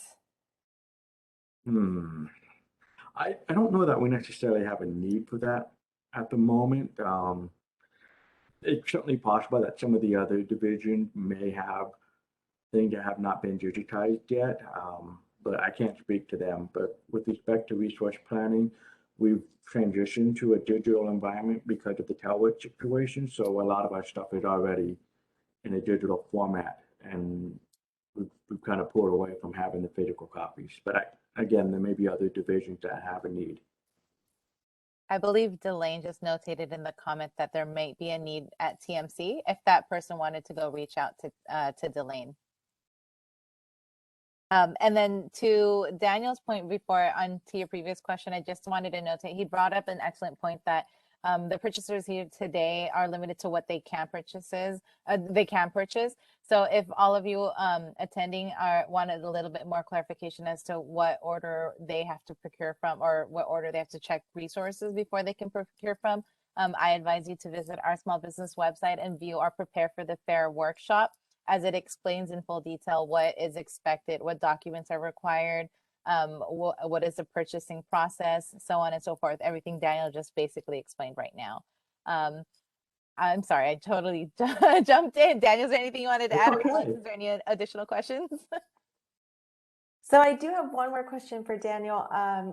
I don't know that we necessarily have a need for that at the moment. It's certainly possible that some of the other divisions may have things that have not been digitized yet, but I can't speak to them. But with respect to resource planning, we've transitioned to a digital environment because of the telework situation. So a lot of our stuff is already in a digital format, and we've kind of pulled away from having the physical copies. But again, there may be other divisions that have a need. I believe Delane just notated in the comment that there may be a need at TMC if that person wanted to go reach out to Delane. And then to Daniel's point before, on to your previous question, I just wanted to notate, he brought up an excellent point that the purchasers here today are limited to what they can purchase. So if all of you attending wanted a little bit more clarification as to what order they have to procure from, or what order they have to check resources before they can procure from, I advise you to visit our small business website and view our Prepare for the Fair workshop, as it explains in full detail what is expected, what documents are required, what is the purchasing process, so on and so forth. Everything Daniel just basically explained right now. I'm sorry, I totally jumped in. Daniel, is there anything you wanted to add? Okay. Is there any additional questions? So I do have one more question for Daniel.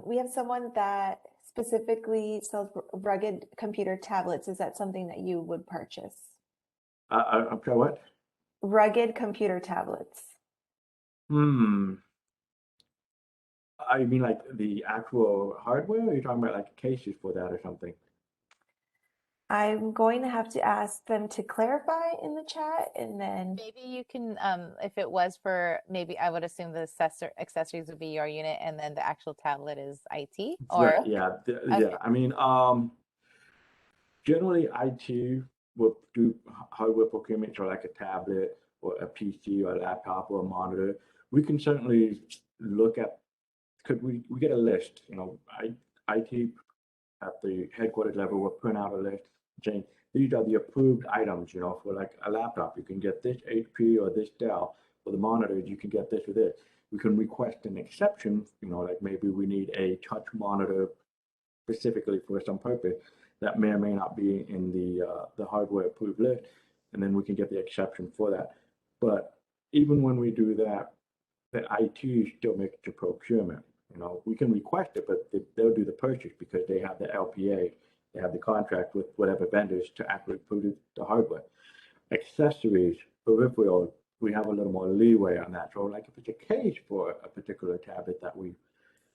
We have someone that specifically sells rugged computer tablets. Is that something that you would purchase? I'm sorry, what? Rugged computer tablets. I mean, like the actual hardware, or are you talking about like cases for that or something? I'm going to have to ask them to clarify in the chat, and then Maybe you can, if it was for, maybe I would assume the accessories would be your unit, and then the actual tablet is IT, or? Right, yeah, Okay. yeah. I mean, generally IT will do hardware procurement, or like a tablet or a PC or a laptop or a monitor. We can certainly look at, could we get a list, IT at the headquarters level will print out a list saying these are the approved items, for like a laptop, you can get this HP or this Dell. For the monitors, you can get this or this. We can request an exception, like maybe we need a touch monitor specifically for some purpose that may or may not be in the hardware approved list, and then we can get the exception for that. But even when we do that, the IT still makes the procurement. We can request it, but they'll do the purchase because they have the LPA, they have the contract with whatever vendors to actually produce the hardware. Accessories, peripheral, we have a little more leeway on that. So like if it's a case for a particular tablet that we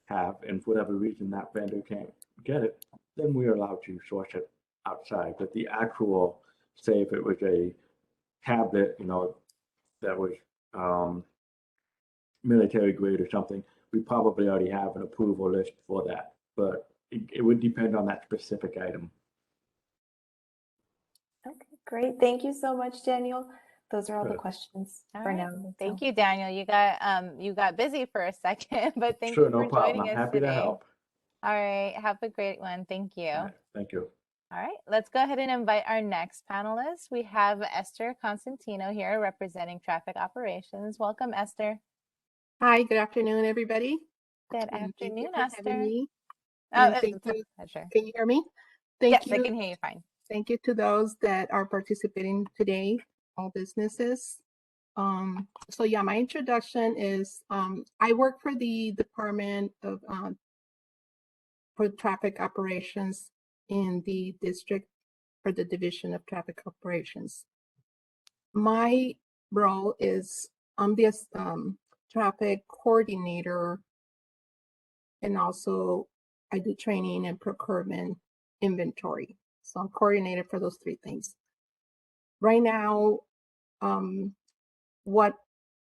have, and for whatever reason that vendor can't get it, then we're allowed to source it outside. But the actual, say if it was a tablet, that was military grade or something, we probably already have an approval list for that, but it would depend on that specific item. Okay, great. Thank you so much, Daniel. Those are all the Good. questions All for right. now. Thank So. you, Daniel. You got busy for a second, but thank Sure, you no for problem. joining I'm us happy to today. help. All right. Have a great one. Thank you. All right, thank you. All right. Let's go ahead and invite our next panelist. We have Esther Constantino here representing traffic operations. Welcome, Esther. Hi, good afternoon, everybody. Good And thank you afternoon, for having Esther. me. Oh, And thank it's a you. pleasure. Can you hear me? Yes, Thank I you. can hear you fine. Thank you to those that are participating today, all businesses. So yeah, my introduction is I work for the Department of for Traffic Operations in the district for the Division of Traffic Operations. My role is I'm the traffic coordinator, and also I do training and procurement inventory. So I'm coordinator for those three things. Right now, what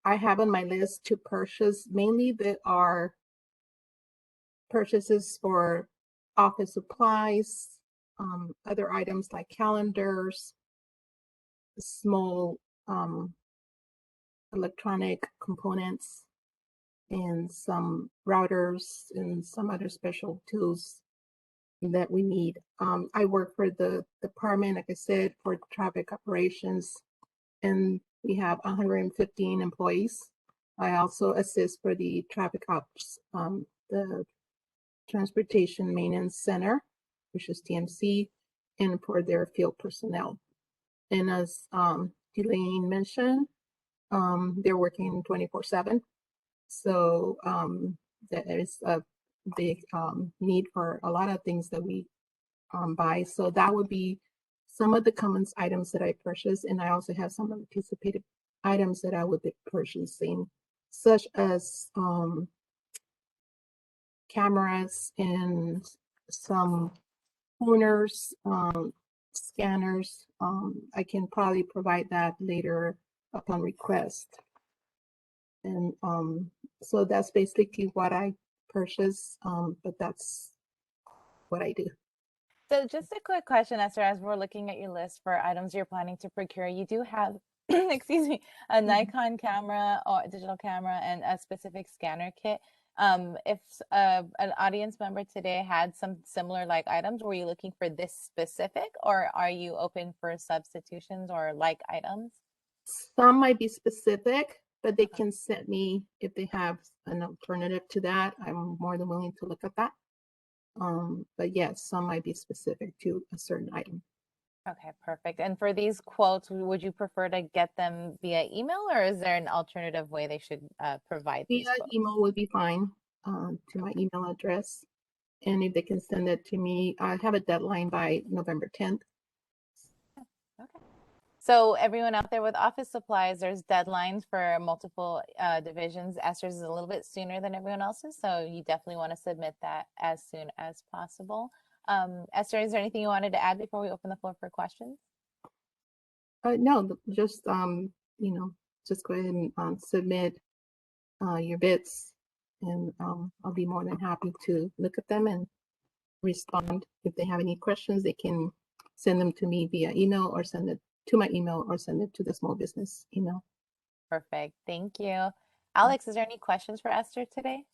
I have on my list to purchase, mainly there are purchases for office supplies, other items like calendars, small electronic components, and some routers and some other special tools that we need. I work for the department, like I said, for traffic operations, and we have 115 employees. I also assist for the traffic ops, the Transportation Maintenance Center, which is TMC, and for their field personnel. And as Elaine mentioned, they're working 24/7. So there is a big need for a lot of things that we buy. So that would be some of the common items that I purchase. And I also have some anticipated items that I would be purchasing, such as cameras and some pointers, scanners. I can probably provide that later upon request. And so that's basically what I purchase, but that's what I do. So just a quick question, Esther, as we're looking at your list for items you're planning to procure, you do have, excuse me, a Nikon camera or digital camera and a specific scanner kit. If an audience member today had some similar like items, were you looking for this specific, or are you open for substitutions or like items? Some might be specific, but they can send me if they have an alternative to that. I'm more than willing to look at that. But yes, some might be specific to a certain item. Okay, perfect. And for these quotes, would you prefer to get them via email, or is there an alternative way they should provide these Via quotes? email would be fine, to my email address. And if they can send it to me, I have a deadline by November 10th. Okay. So everyone out there with office supplies, there's deadlines for multiple divisions. Esther's is a little bit sooner than everyone else's, so you definitely want to submit that as soon as possible. Esther, is there anything you wanted to add before we open the floor for questions? No, just just go ahead and submit your bids, and I'll be more than happy to look at them and respond. If they have any questions, they can send them to me via email, or send it to my email, or send it to the small business email. Perfect. Thank you. Alex, is there any questions for Esther today?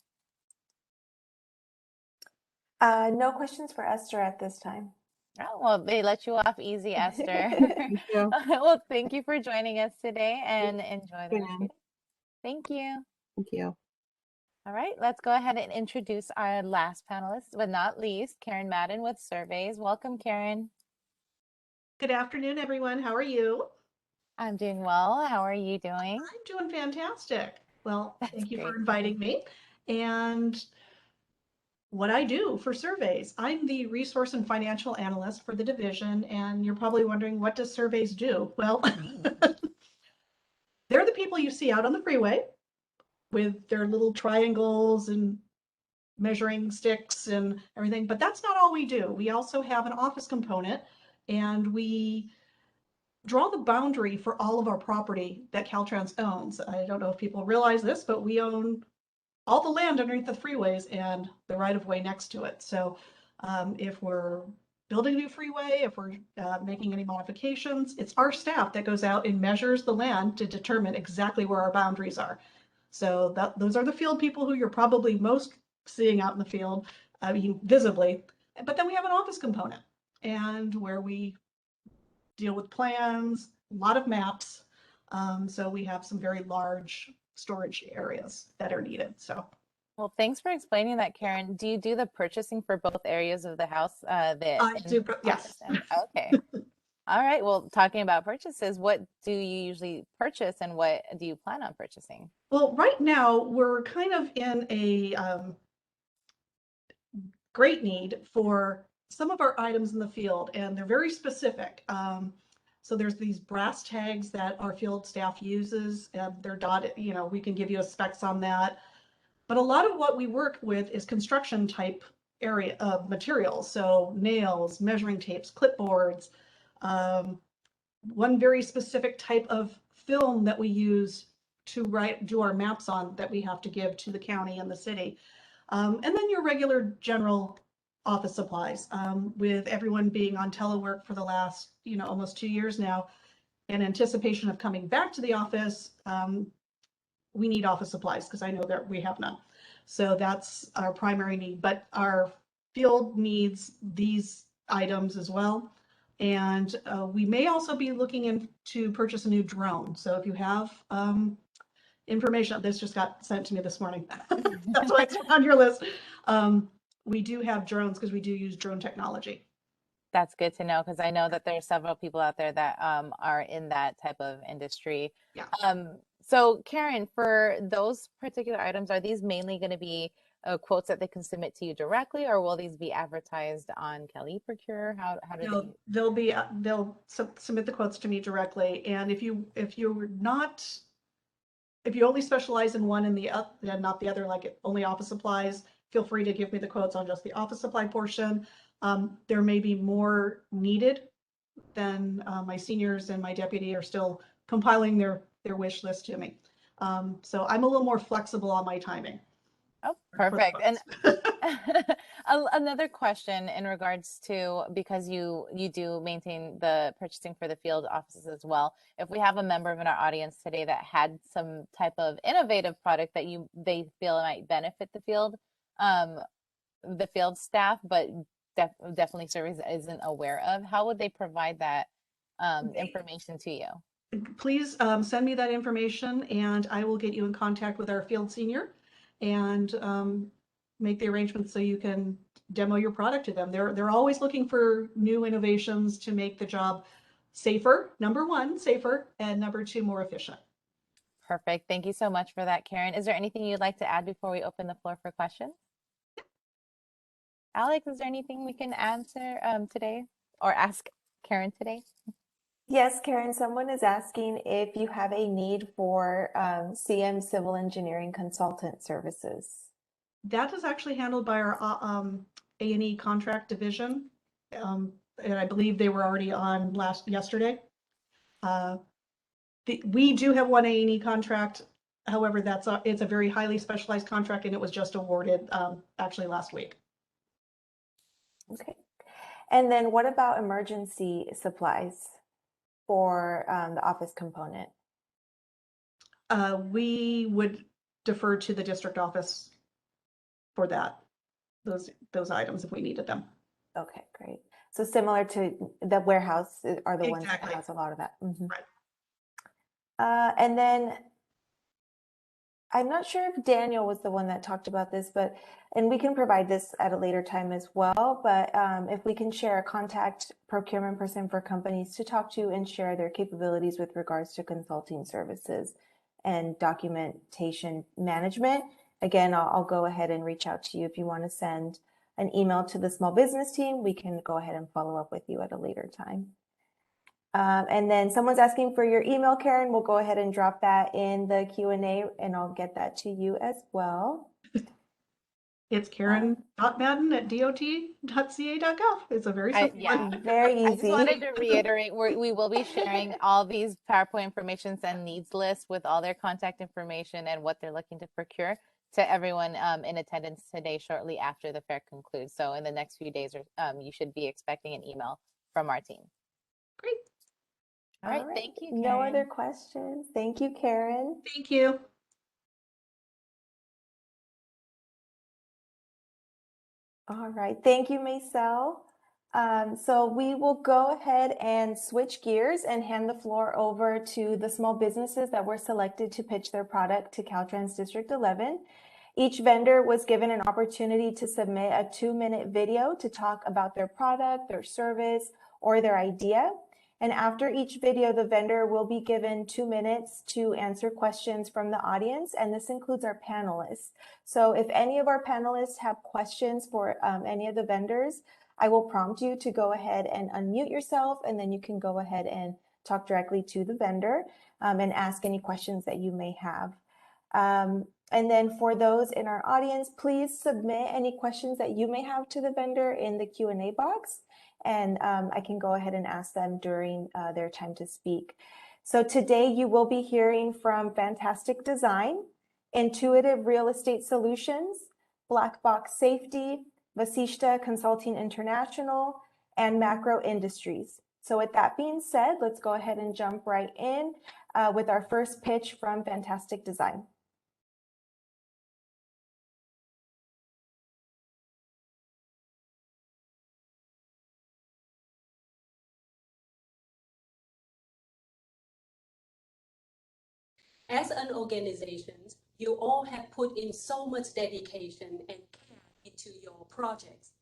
No questions for Esther at this time. Oh, well, they let you off easy, Esther. Thank you. Well, thank you for joining us today, and enjoy the rest of your day. Thank you. Thank you. All right, let's go ahead and introduce our last panelist, but not least, Karen Madden with Surveys. Welcome, Karen. Good afternoon, everyone. How are you? I'm doing well. How are you doing? I'm doing fantastic. Well, That's thank you great. for inviting me. And what I do for surveys, I'm the resource and financial analyst for the division. And you're probably wondering, what does surveys do? Well, they're the people you see out on the freeway with their little triangles and measuring sticks and everything. But that's not all we do. We also have an office component, and we draw the boundary for all of our property that Caltrans owns. I don't know if people realize this, but we own all the land underneath the freeways and the right of way next to it. So if we're building a new freeway, if we're making any modifications, it's our staff that goes out and measures the land to determine exactly where our boundaries are. So those are the field people who you're probably most seeing out in the field, I mean, visibly. But then we have an office component, and where we deal with plans, a lot of maps. So we have some very large storage areas that are needed. So. Well, thanks for explaining that, Karen. Do you do the purchasing for both areas of the house? I do, yes. Okay. All right. Well, talking about purchases, what do you usually purchase and what do you plan on purchasing? Well, right now we're kind of in a great need for some of our items in the field, and they're very specific. So there's these brass tags that our field staff uses, and they're dotted, you know, we can give you a specs on that. But a lot of what we work with is construction type area of materials. So nails, measuring tapes, clipboards, one very specific type of film that we use to do our maps on that we have to give to the county and the city. And then your regular general office supplies, with everyone being on telework for the last, you know, almost 2 years now, in anticipation of coming back to the office, we need office supplies because I know that we have none. So that's our primary need, but our field needs these items as well. And we may also be looking into purchase a new drone. So if you have information, this just got sent to me this morning. That's why it's on your list. We do have drones because we do use drone technology. That's good to know because I know that there are several people out there that are in that type of industry. Yeah. So Karen, for those particular items, are these mainly going to be quotes that they can submit to you directly, or will these be advertised on Kelly Procure? How do they'll submit the quotes to me directly, and if you only specialize in one and not the other, like only office supplies, feel free to give me the quotes on just the office supply portion. There may be more needed than my seniors and my deputy are still compiling their wish list to me. So I'm a little more flexible on my timing. Oh, perfect. And another question in regards to, because you do maintain the purchasing for the field offices as well. If we have a member in our audience today that had some type of innovative product that they feel might benefit the field staff, but definitely service isn't aware of, how would they provide that information to you? Please send me that information and I will get you in contact with our field senior and make the arrangements so you can demo your product to them. They're always looking for new innovations to make the job safer, number one, safer, and number two, more efficient. Perfect. Thank you so much for that, Karen. Is there anything you'd like to add before we open the floor for questions? Alex, is there anything we can answer today or ask Karen today? Yes, Karen, someone is asking if you have a need for CM Civil Engineering Consultant Services. That is actually handled by our A&E contract division. And I believe they were already on yesterday. We do have one A&E contract. However, it's a very highly specialized contract and it was just awarded actually last week. Okay. And then what about emergency supplies for the office component? We would defer to the district office for those items if we needed them. Okay, great. So similar to the warehouse are the ones that Exactly. has a lot of that. Mm-hmm. Right. And then I'm not sure if Daniel was the one that talked about this, and we can provide this at a later time as well, but if we can share a contact procurement person for companies to talk to and share their capabilities with regards to consulting services and documentation management. Again, I'll go ahead and reach out to you if you want to send an email to the small business team. We can go ahead and follow up with you at a later time. And then someone's asking for your email, Karen. We'll go ahead and drop that in the Q&A and I'll get that to you as well. It's karen.madden@dot.ca.gov. It's a very simple one. Very easy. I just wanted to reiterate, we will be sharing all these PowerPoint informations and needs lists with all their contact information and what they're looking to procure. to everyone in attendance today shortly after the fair concludes. So in the next few days, you should be expecting an email from our team. Great. All right, thank you, Karen. No other questions. Thank you, Karen. Thank you. All right, thank you, Maisel. So we will go ahead and switch gears and hand the floor over to the small businesses that were selected to pitch their product to Caltrans District 11. Each vendor was given an opportunity to submit a 2-minute video to talk about their product, their service, or their idea. And after each video, the vendor will be given 2 minutes to answer questions from the audience, and this includes our panelists. So if any of our panelists have questions for any of the vendors, I will prompt you to go ahead and unmute yourself, and then you can go ahead and talk directly to the vendor and ask any questions that you may have. And then for those in our audience, please submit any questions that you may have to the vendor in the Q&A box, and I can go ahead and ask them during their time to speak. So today you will be hearing from Fantastic Design, Intuitive Real Estate Solutions, Black Box Safety, Vasishta Consulting International, and Macro Industries. So with that being said, let's go ahead and jump right in with our first pitch from Fantastic Design. As an organization, you all have put in so much dedication and care into your projects.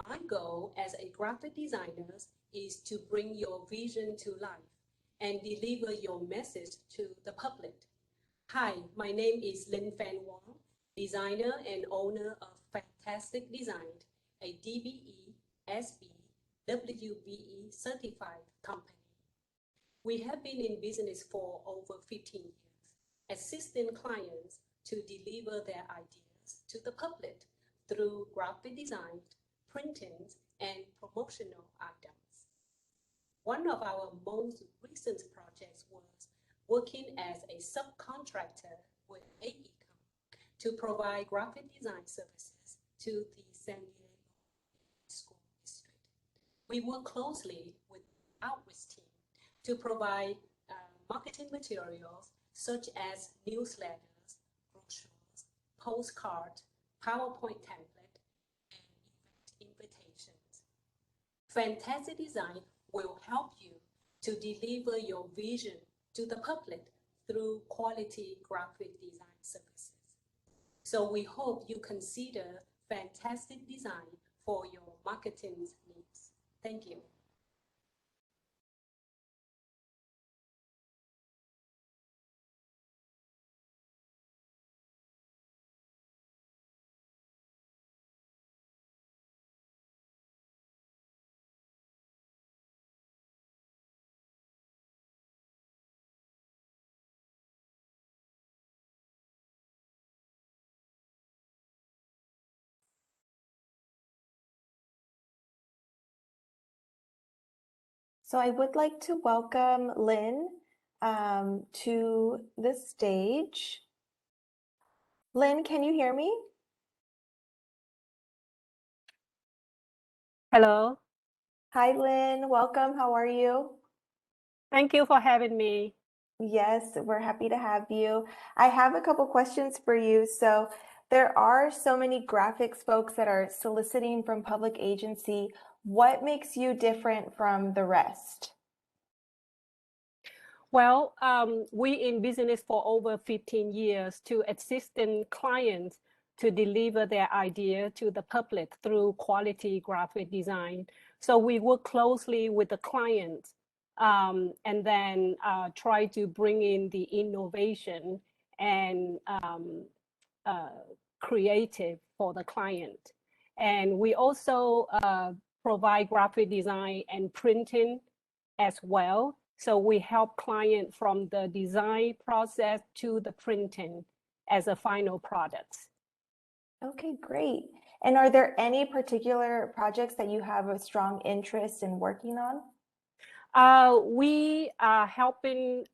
My goal as a graphic designer is to bring your vision to life and deliver your message to the public. Hi, my name is Lin Fan Wong, designer and owner of Fantastic Design, a DBE, SB, WBE certified company. We have been in business for over 15 years, assisting clients to deliver their ideas to the public through graphic design, printing, and promotional items. One of our most recent projects was working as a subcontractor with AECOM to provide graphic design services to the San Diego School District. We work closely with the outreach team to provide marketing materials such as newsletters, brochures, postcards, PowerPoint template, and event invitations. Fantastic Design will help you to deliver your vision to the public through quality graphic design services. So we hope you consider Fantastic Design for your marketing needs. Thank you. So I would like to welcome Lynn to the stage. Lynn, can you hear me? Hello. Hi, Lynn. Welcome. How are you? Thank you for having me. Yes, we're happy to have you. I have a couple questions for you. So there are so many graphics folks that are soliciting from public agency. What makes you different from the rest? Well, we in business for over 15 years to assisting clients to deliver their idea to the public through quality graphic design. So we work closely with the client and then try to bring in the innovation and creative for the client. And we also provide graphic design and printing as well. So we help client from the design process to the printing as a final product. Okay, great. And are there any particular projects that you have a strong interest in working on? We are helping,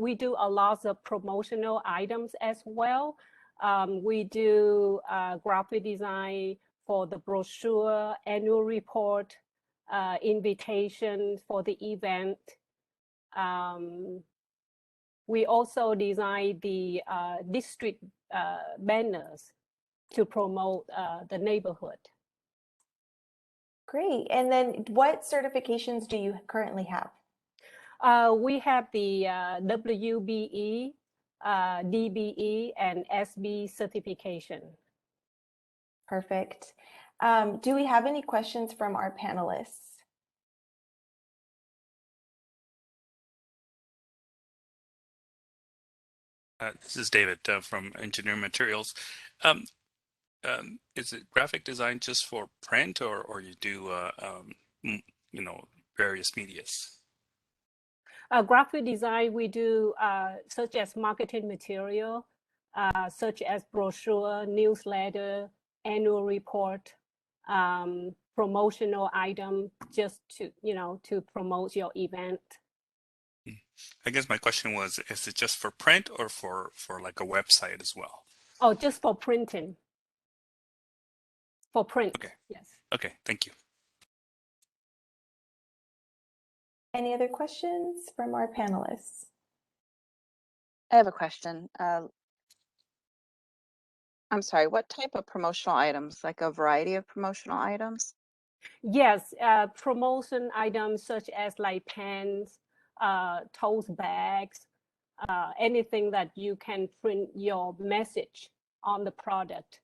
we do a lot of promotional items as well. We do graphic design for the brochure, annual report, invitation for the event. We also design the district banners to promote the neighborhood. Great. And then what certifications do you currently have? We have the WBE, DBE, and SB certification. Perfect. Do we have any questions from our panelists? This is David from Engineering Materials. Is it graphic design just for print, or you do various medias? Graphic design, we do such as marketing material, such as brochure, newsletter, annual report, promotional item, just to to promote your event. I guess my question was, is it just for print or for like a website as well? Oh, just for printing. For print. Okay. Yes. Okay, thank you. Any other questions from our panelists? I have a question. I'm sorry, what type of promotional items? Like a variety of promotional items? Yes, promotion items such as like pens, tote bags, anything that you can print your message on the product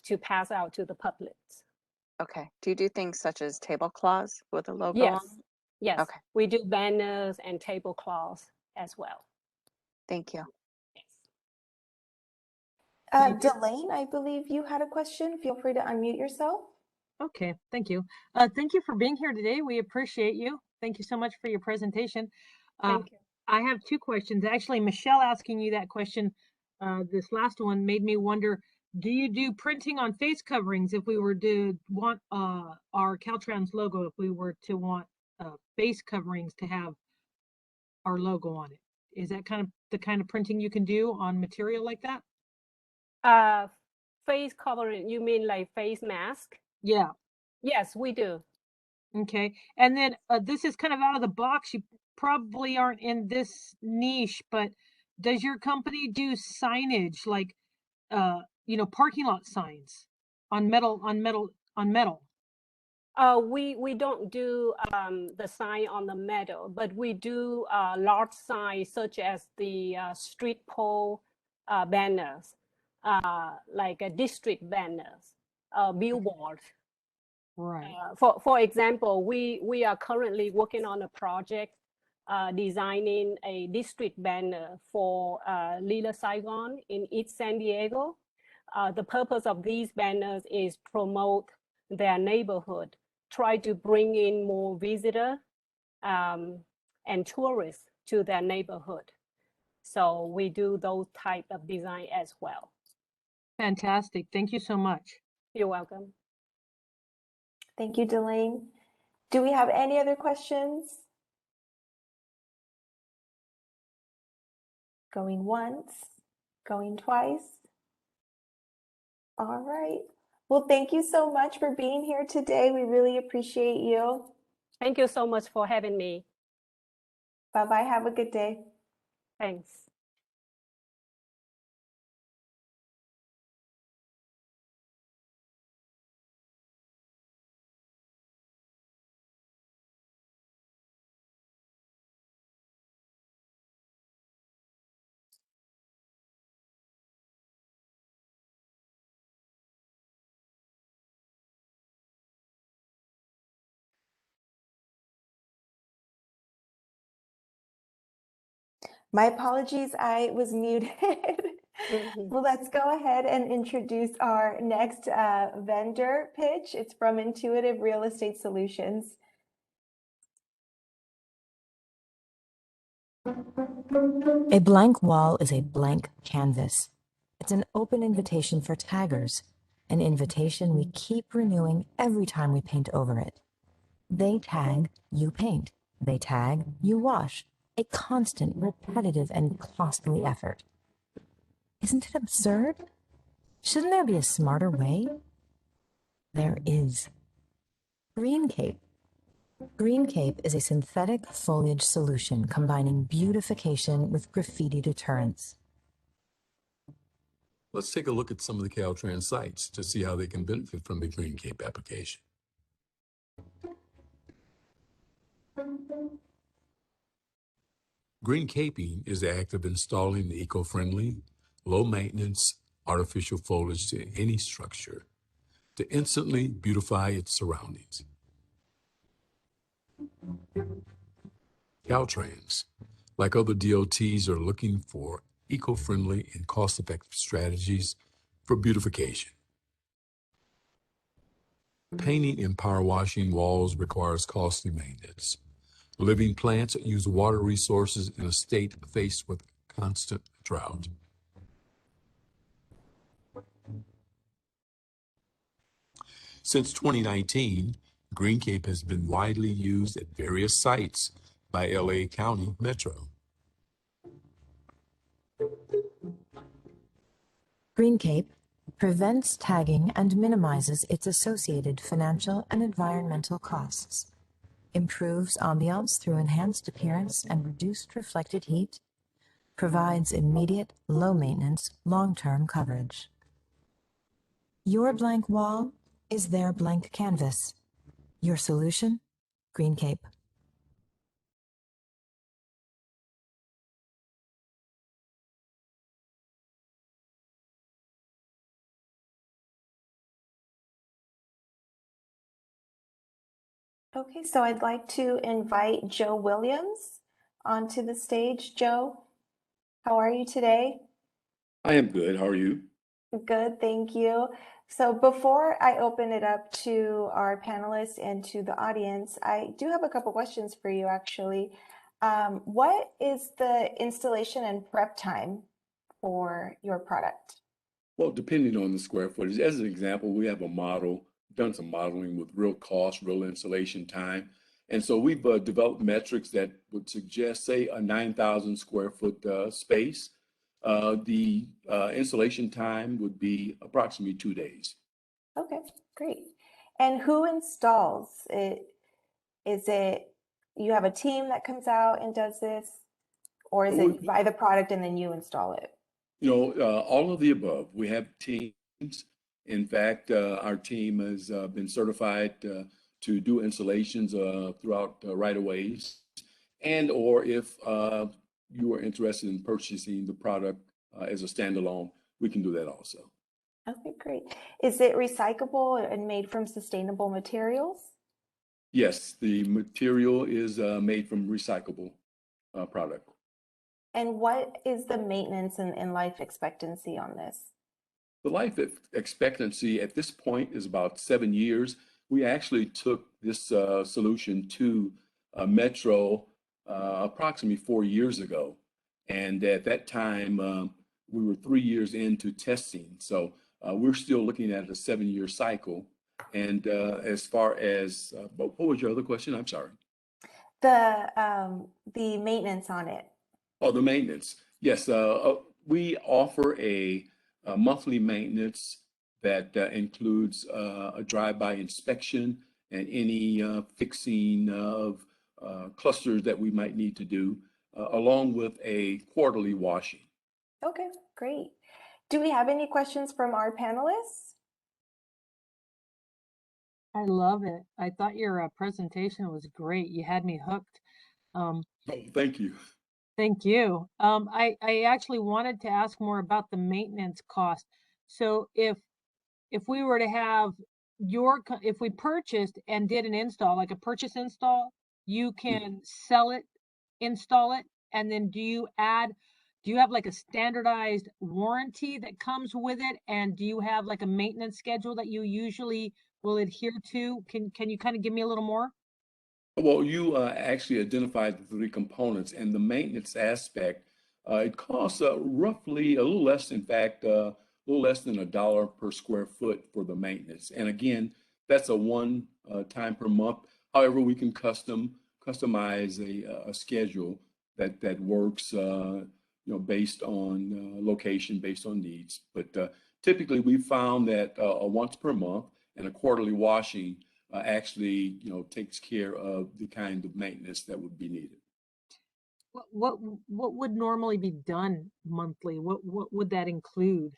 to pass out to the public. Okay. Do you do things such as tablecloths with a logo Yes. on? Yes. Okay. We do banners and tablecloths as well. Thank you. Delane, I believe you had a question. Feel free to unmute yourself. Okay, thank you. Thank you for being here today. We appreciate you. Thank you so much for your presentation. Thank you. I have two questions. Actually, Michelle asking you that question, this last one made me wonder, do you do printing on face coverings if we were to want our Caltrans logo, if we were to want face coverings to have our logo on it? Is that kind of the kind of printing you can do on material like that? Face covering, you mean like face mask? Yeah. Yes, we do. Okay. And then this is kind of out of the box. You probably aren't in this niche, but does your company do signage like parking lot signs on metal? We don't do the sign on the metal, but we do large signs such as the street pole banners, like district banners, billboards. Right. For example, we are currently working on a project designing a district banner for Little Saigon in East San Diego. The purpose of these banners is promote their neighborhood, try to bring in more visitors and tourists to their neighborhood. So we do those type of design as well. Fantastic. Thank you so much. You're welcome. Thank you, Delane. Do we have any other questions? Going once, going twice. All right. Well, thank you so much for being here today. We really appreciate you. Thank you so much for having me. Bye-bye. Have a good day. Thanks. My apologies, I was muted. Well, let's go ahead and introduce our next vendor pitch. It's from Intuitive Real Estate Solutions. A blank wall is a blank canvas. It's an open invitation for taggers, an invitation we keep renewing every time we paint over it. They tag, you paint. They tag, you wash. A constant, repetitive, and costly effort. Isn't it absurd? Shouldn't there be a smarter way? There is. Green Cape. Green Cape is a synthetic foliage solution combining beautification with graffiti deterrence. Let's take a look at some of the Caltrans sites to see how they can benefit from the Green Cape application. Green caping is the act of installing the eco-friendly, low-maintenance artificial foliage to any structure to instantly beautify its surroundings. Caltrans, like other DOTs, are looking for eco-friendly and cost-effective strategies for beautification. Painting and power washing walls requires costly maintenance. Living plants use water resources in a state faced with constant drought. Since 2019, Green Cape has been widely used at various sites by LA County Metro. Green Cape prevents tagging and minimizes its associated financial and environmental costs, improves ambiance through enhanced appearance and reduced reflected heat, provides immediate, low-maintenance, long-term coverage. Your blank wall is their blank canvas. Your solution? Green Cape. Okay, so I'd like to invite Joe Williams onto the stage. Joe, how are you today? I am good. How are you? Good, thank you. So before I open it up to our panelists and to the audience, I do have a couple questions for you actually. What is the installation and prep time for your product? Well, depending on the square footage, as an example, we have a model, done some modeling with real cost, real installation time. And so we've developed metrics that would suggest, say, a 9,000 square foot space. The installation time would be approximately 2 days. Okay, great. And who installs it? Is it, you have a team that comes out and does this? Or is it buy the product and then you install it? You know, all of the above. We have teams. In fact, our team has been certified to do installations throughout right-of-ways. And or if you are interested in purchasing the product as a standalone, we can do that also. Okay, great. Is it recyclable and made from sustainable materials? Yes, the material is made from recyclable product. And what is the maintenance and life expectancy on this? The life expectancy at this point is about 7 years. We actually took this solution to Metro approximately 4 years ago. And at that time, we were 3 years into testing. So we're still looking at a 7-year cycle. And as far as, what was your other question? I'm sorry. The maintenance on it. Oh, the maintenance. Yes, we offer a monthly maintenance that includes a drive-by inspection and any fixing of clusters that we might need to do, along with a quarterly washing. Okay, great. Do we have any questions from our panelists? I love it. I thought your presentation was great. You had me hooked. Oh, thank you. Thank you. I actually wanted to ask more about the maintenance cost. So if we were to have if we purchased and did an install, like a purchase install, you can sell it, install it, and then do you have like a standardized warranty that comes with it? And do you have like a maintenance schedule that you usually will adhere to? Can you kind of give me a little more? Well, you actually identified the 3 components, and the maintenance aspect, it costs roughly a little less, in fact, a little less than $1 per square foot for the maintenance. And again, that's a one time per month. However, we can customize a schedule that works based on location, based on needs. But typically, we found that a once per month and a quarterly washing actually, takes care of the kind of maintenance that would be needed. What would normally be done monthly? What would that include?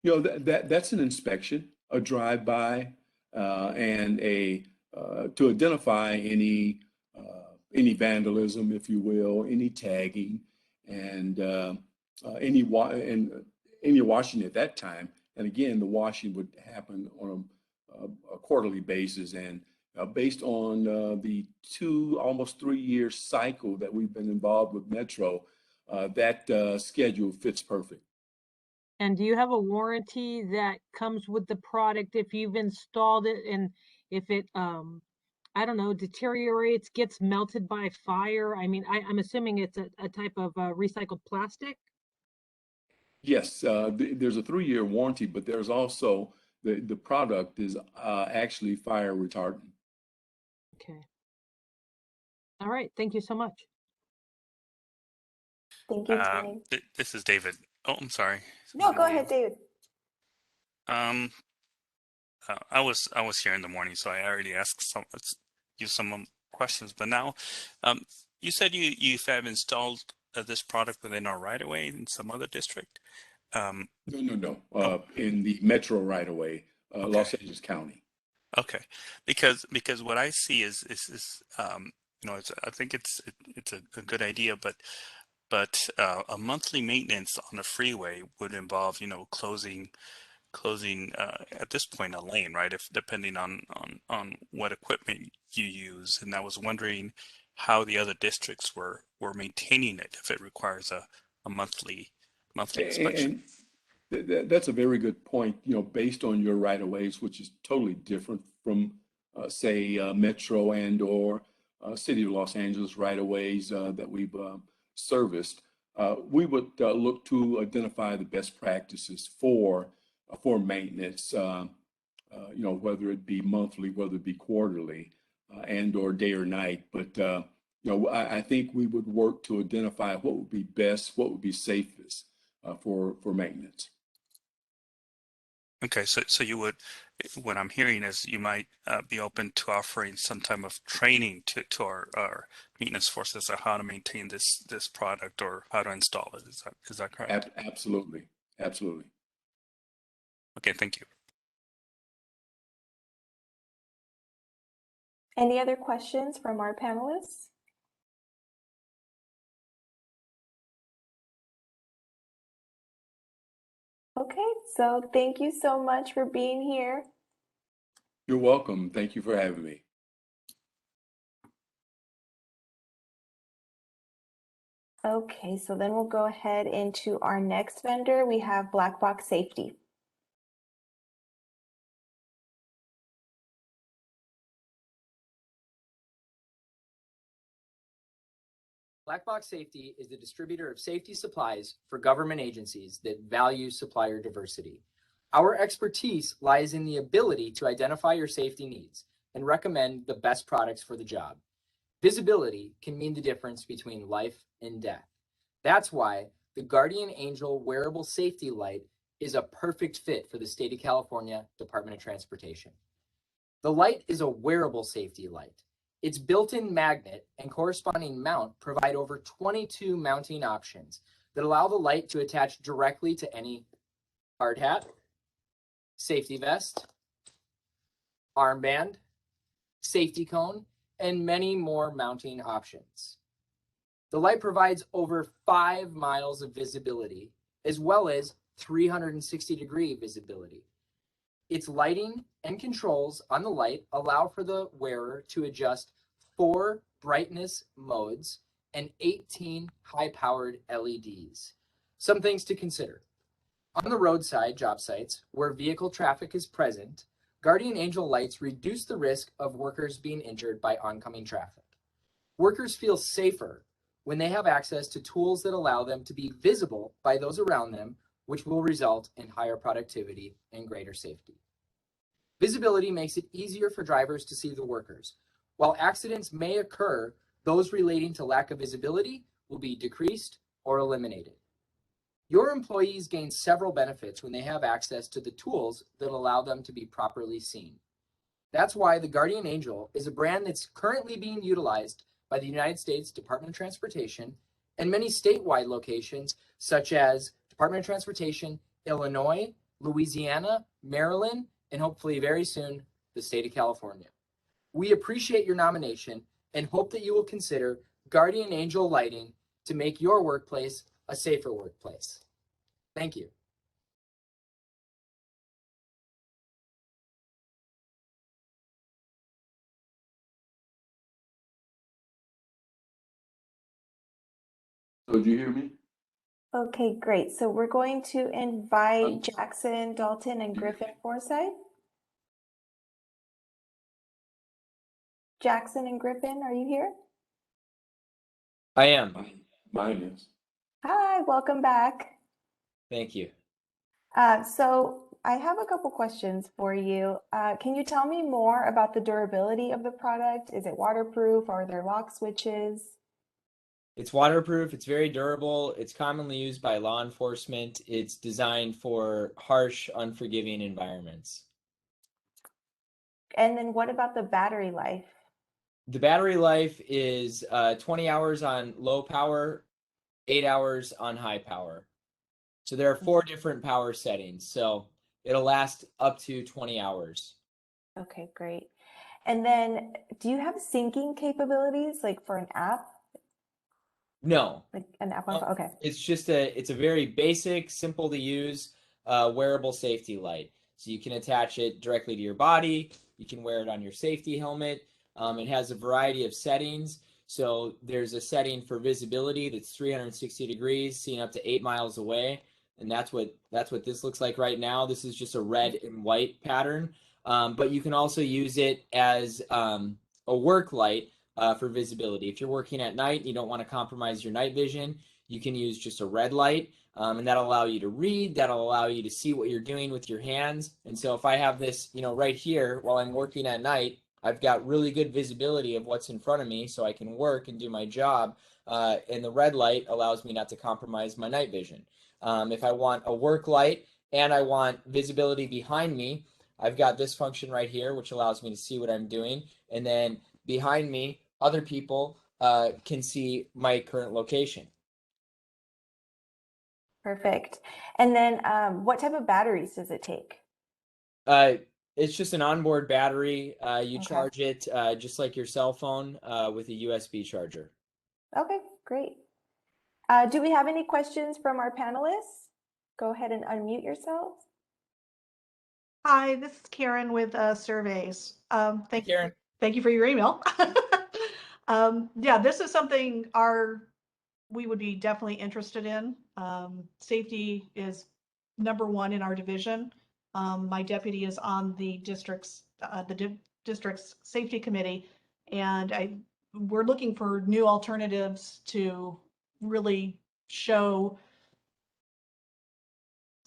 That's an inspection, a drive-by, and to identify any vandalism, if you will, any tagging, and any washing at that time. And again, the washing would happen on a quarterly basis, and based on the almost 3-year cycle that we've been involved with Metro, that schedule fits perfect. And do you have a warranty that comes with the product if you've installed it, and if it, I don't know, deteriorates, gets melted by fire? I mean, I'm assuming it's a type of recycled plastic? Yes, there's a 3-year warranty, but there's also the product is actually fire retardant. Okay. All right. Thank you so much. Thank you, Tony. This is David. Oh, I'm sorry. No, go ahead, David. I was here in the morning, so I already asked some questions. But now, you said you have installed this product within our right of way in some other district. No. In the Metro right of way, Okay. Los Angeles County. Okay, because what I see is I think it's a good idea, but a monthly maintenance on a freeway would involve closing at this point a lane, right? If depending on what equipment you use. And I was wondering how the other districts were maintaining it if it requires a monthly inspection. And that's a very good point, based on your right of ways, which is totally different from say Metro and or City of Los Angeles right of ways that we've serviced. We would look to identify the best practices for maintenance, whether it be monthly, whether it be quarterly, and or day or night. But I think we would work to identify what would be best, what would be safest for maintenance. Okay, so you would, what I'm hearing is you might be open to offering some type of training to our maintenance forces on how to maintain this product or how to install it. Is that correct? Absolutely. Okay, thank you. Any other questions from our panelists? Okay, so thank you so much for being here. You're welcome. Thank you for having me. Okay, so then we'll go ahead into our next vendor. We have Black Box Safety. Black Box Safety is the distributor of safety supplies for government agencies that value supplier diversity. Our expertise lies in the ability to identify your safety needs and recommend the best products for the job. Visibility can mean the difference between life and death. That's why the Guardian Angel Wearable Safety Light is a perfect fit for the state of California Department of Transportation. The light is a wearable safety light. Its built-in magnet and corresponding mount provide over 22 mounting options that allow the light to attach directly to any hard hat, safety vest, armband, safety cone, and many more mounting options. The light provides over 5 miles of visibility, as well as 360-degree visibility. Its lighting and controls on the light allow for the wearer to adjust 4 brightness modes and 18 high-powered LEDs. Some things to consider. On the roadside job sites where vehicle traffic is present, Guardian Angel lights reduce the risk of workers being injured by oncoming traffic. Workers feel safer when they have access to tools that allow them to be visible by those around them, which will result in higher productivity and greater safety. Visibility makes it easier for drivers to see the workers. While accidents may occur, those relating to lack of visibility will be decreased or eliminated. Your employees gain several benefits when they have access to the tools that allow them to be properly seen. That's why the Guardian Angel is a brand that's currently being utilized by the United States Department of Transportation and many statewide locations such as Department of Transportation, Illinois, Louisiana, Maryland, and hopefully very soon, the state of California. We appreciate your nomination and hope that you will consider Guardian Angel Lighting to make your workplace a safer workplace. Thank you. So did you hear me? Okay, great. So we're going to invite Jackson, Dalton, and Griffin Forsyth. Jackson and Griffin, are you here? I am. Mine is. Hi, welcome back. Thank you. So I have a couple questions for you. Can you tell me more about the durability of the product? Is it waterproof? Are there lock switches? It's waterproof, it's very durable, it's commonly used by law enforcement, it's designed for harsh, unforgiving environments. And then what about the battery life? The battery life is 20 hours on low power, 8 hours on high power. So there are 4 different power settings, so it'll last up to 20 hours. Okay, great. And then do you have syncing capabilities like for an app? No. Like an app on, okay. It's just it's a very basic, simple to use wearable safety light. So you can attach it directly to your body. You can wear it on your safety helmet. It has a variety of settings. So there's a setting for visibility that's 360 degrees, seen up to 8 miles away. And that's what this looks like right now. This is just a red and white pattern. But you can also use it as a work light for visibility. If you're working at night and you don't want to compromise your night vision, you can use just a red light, and that'll allow you to read, that'll allow you to see what you're doing with your hands. And so if I have this, right here while I'm working at night, I've got really good visibility of what's in front of me so I can work and do my job. And the red light allows me not to compromise my night vision. If I want a work light and I want visibility behind me, I've got this function right here, which allows me to see what I'm doing. And then behind me, other people can see my current location. Perfect. And then what type of batteries does it take? It's just an onboard battery. You charge it just like your cell phone with a USB charger. Okay, great. Do we have any questions from our panelists? Go ahead and unmute yourselves. Hi, this is Karen with Surveys. Thank Karen. Thank you for your email. Yeah, this is something we would be definitely interested in. Safety is #1 in our division. My deputy is on the district's safety committee, and we're looking for new alternatives to really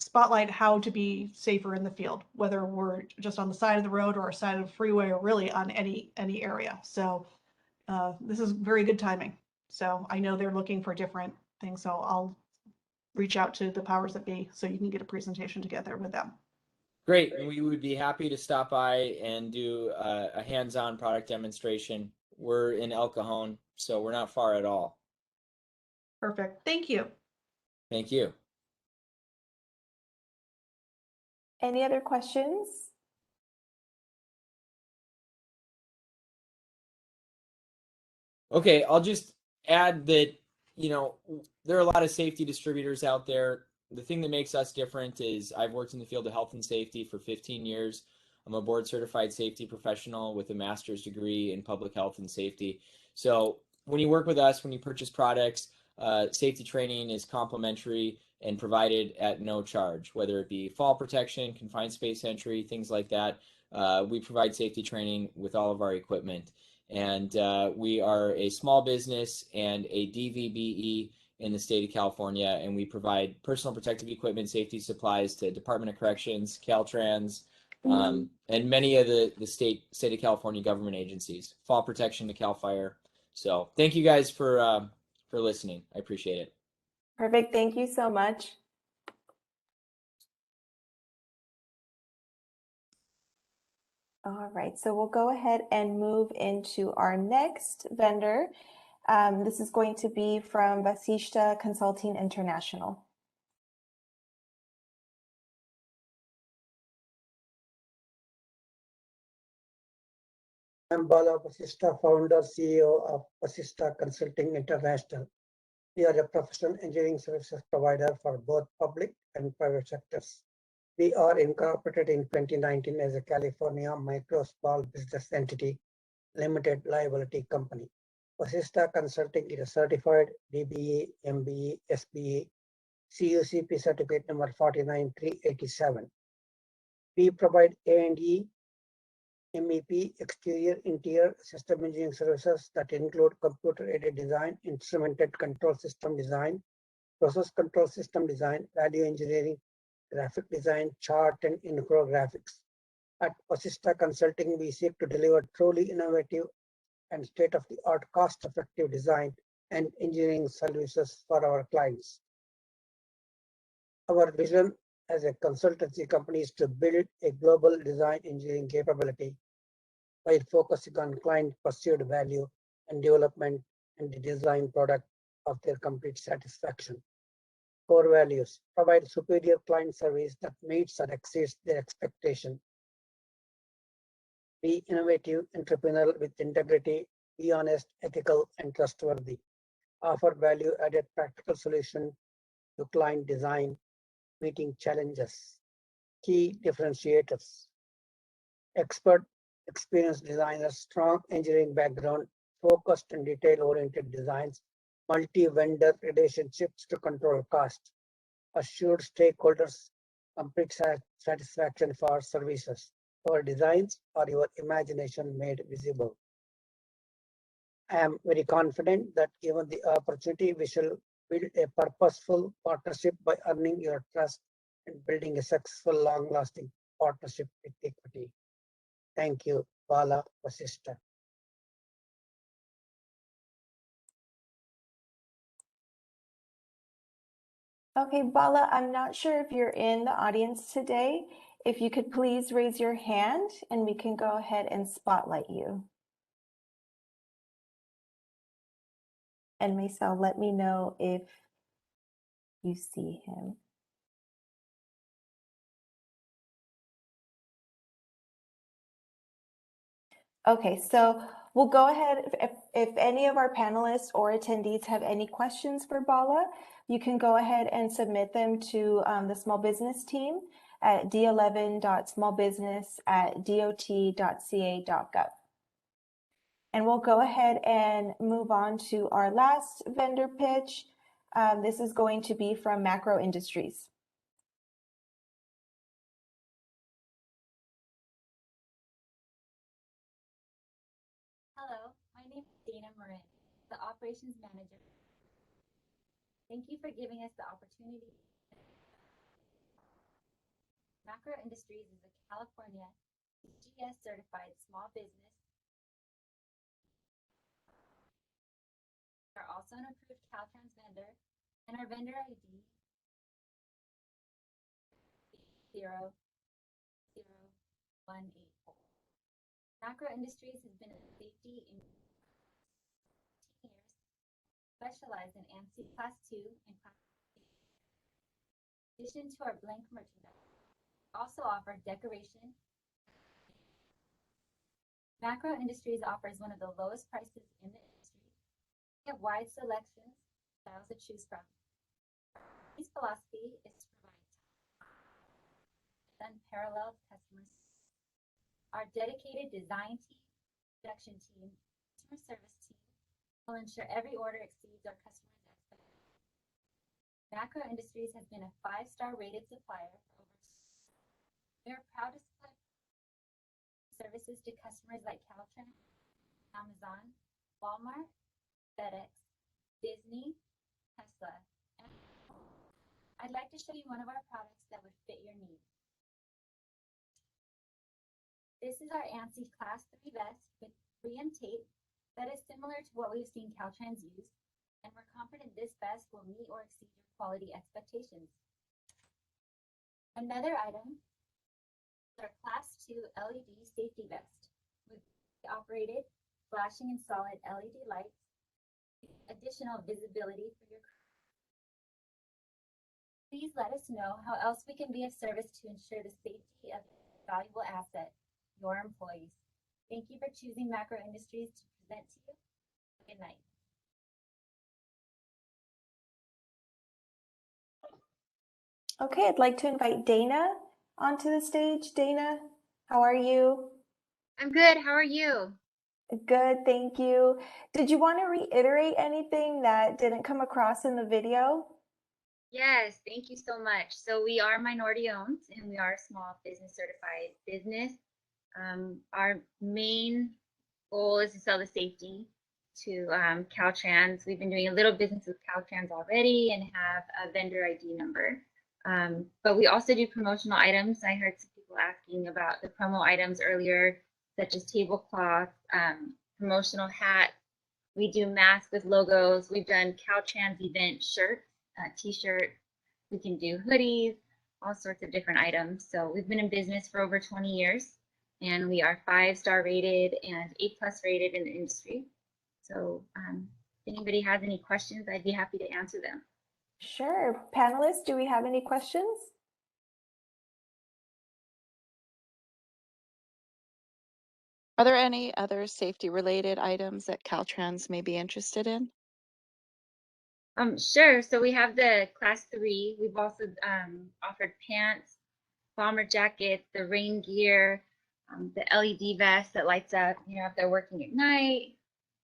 spotlight how to be safer in the field, whether we're just on the side of the road or a side of the freeway or really on any area. So this is very good timing. So I know they're looking for different things, so I'll reach out to the powers that be so you can get a presentation together with them. Great, and we would be happy to stop by and do a hands-on product demonstration. We're in El Cajon, so we're not far at all. Perfect, thank you. Thank you. Any other questions? Okay, I'll just add that, there are a lot of safety distributors out there. The thing that makes us different is I've worked in the field of health and safety for 15 years. I'm a board certified safety professional with a master's degree in public health and safety. So when you work with us, when you purchase products, safety training is complimentary and provided at no charge, whether it be fall protection, confined space entry, things like that. We provide safety training with all of our equipment. And we are a small business and a DVBE in the state of California, and we provide personal protective equipment, safety supplies to Department of Corrections, Caltrans, and many of the state of California government agencies, fall protection to Cal Fire. So thank you guys for listening. I appreciate it. Perfect. Thank you so much. All right, so we'll go ahead and move into our next vendor. This is going to be from Vasishta Consulting International. I'm Bala Vasishta, founder, CEO of Vasishta Consulting International. We are a professional engineering services provider for both public and private sectors. We are incorporated in 2019 as a California micro small business entity limited liability company. Vasishta Consulting is a certified DBA, MBA, SBA, CUCP certificate number 49387. We provide A&E, MEP, exterior, interior system engineering services that include computer-aided design, instrumented control system design, process control system design, value engineering, graphic design, chart, and infographics. At Vasishta Consulting, we seek to deliver truly innovative and state-of-the-art cost-effective design and engineering services for our clients. Our vision as a consultancy company is to build a global design engineering capability by focusing on client pursued value and development and the design product of their complete satisfaction. Core values: provide superior client service that meets or exceeds their expectation. Be innovative, entrepreneurial with integrity, be honest, ethical, and trustworthy. Offer value-added practical solution to client design, meeting challenges. Key differentiators: expert, experienced designers, strong engineering background, focused and detail-oriented designs, multi-vendor relationships to control cost, assured stakeholders complete satisfaction for services. Our designs are your imagination made visible. I am very confident that given the opportunity, we shall build a purposeful partnership by earning your trust and building a successful, long-lasting partnership with equity. Thank you, Bala Vasishta. Okay, Bala, I'm not sure if you're in the audience today. If you could please raise your hand and we can go ahead and spotlight you. And Maisel, let me know if you see him. Okay, so we'll go ahead. If any of our panelists or attendees have any questions for Bala, you can go ahead and submit them to the small business team at d11.smallbusiness@dot.ca.gov. And we'll go ahead and move on to our last vendor pitch. This is going to be from Macro Industries. Hello, my name is Dana Marin, the Operations Manager. Thank you for giving us the opportunity. Macro Industries is a California CGS certified small business. We are also an approved Caltrans vendor, and our vendor ID 00184. Macro Industries has been in safety in 15 years, specialized in ANSI Class 2 and Class 3. In addition to our blank merchandise, we also offer decoration. Macro Industries offers one of the lowest prices in the industry. We have wide selections, styles to choose from. Our philosophy is to provide unparalleled customer service. Our dedicated design team, production team, customer service team will ensure every order exceeds our customers' expectations. Macro Industries has been a 5-star rated supplier for over 6 years. We are proud to supply services to customers like Caltrans, Amazon, Walmart, FedEx, Disney, Tesla, and more. I'd like to show you one of our products that would fit your needs. This is our ANSI Class 3 vest with 3M tape that is similar to what we've seen Caltrans use, and we're confident this vest will meet or exceed your quality expectations. Another item Our Class 2 LED safety vest with operated flashing and solid LED lights, additional visibility for your. Please let us know how else we can be of service to ensure the safety of a valuable asset, your employees. Thank you for choosing Macro Industries to present to you. Good night. Okay, I'd like to invite Dana onto the stage. Dana, how are you? I'm good. How are you? Good, thank you. Did you want to reiterate anything that didn't come across in the video? Yes, thank you so much. So we are minority owned and we are a small business certified business. Our main goal is to sell the safety to Caltrans. We've been doing a little business with Caltrans already and have a vendor ID number. But we also do promotional items. I heard some people asking about the promo items earlier, such as tablecloth, promotional hat. We do masks with logos. We've done Caltrans event shirts, t-shirt. We can do hoodies, all sorts of different items. So we've been in business for over 20 years and we are 5-star rated and 8+ rated in the industry. So if anybody has any questions, I'd be happy to answer them. Sure. Panelists, do we have any questions? Are there any other safety related items that Caltrans may be interested in? Sure. So we have the Class 3. We've also offered pants, bomber jackets, the rain gear, the LED vest that lights up, if they're working at night.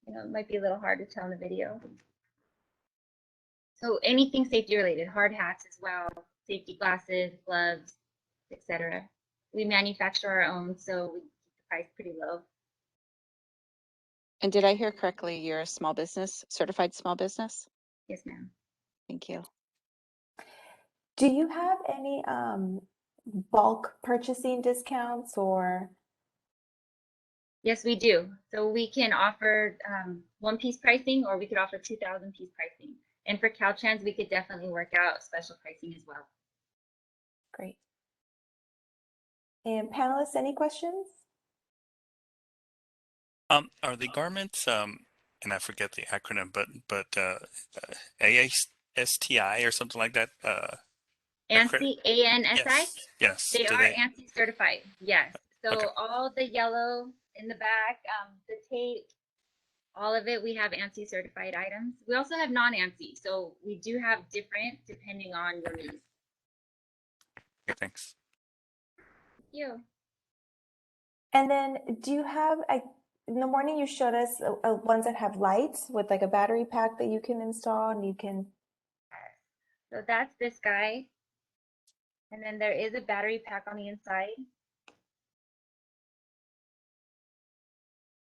It might be a little hard to tell in the video. So anything safety related, hard hats as well, safety glasses, gloves, etc. We manufacture our own, so we keep the price pretty low. And did I hear correctly, you're a small business, certified small business? Yes, ma'am. Thank you. Do you have any bulk purchasing discounts or? Yes, we do. So we can offer one-piece pricing, or we could offer 2,000-piece pricing. And for Caltrans, we could definitely work out special pricing as well. Great. And panelists, any questions? Are the garments, and I forget the acronym, but ASTI or something like that? ANSI, ANSI? Yes. Yes. They are ANSI certified. Yes. So Okay. all the yellow in the back, the tape, all of it, we have ANSI certified items. We also have non-ANSI. So we do have different depending on your needs. Okay, thanks. Thank you. And then do you have, in the morning you showed us ones that have lights with like a battery pack that you can install and you can. So that's this guy. And then there is a battery pack on the inside.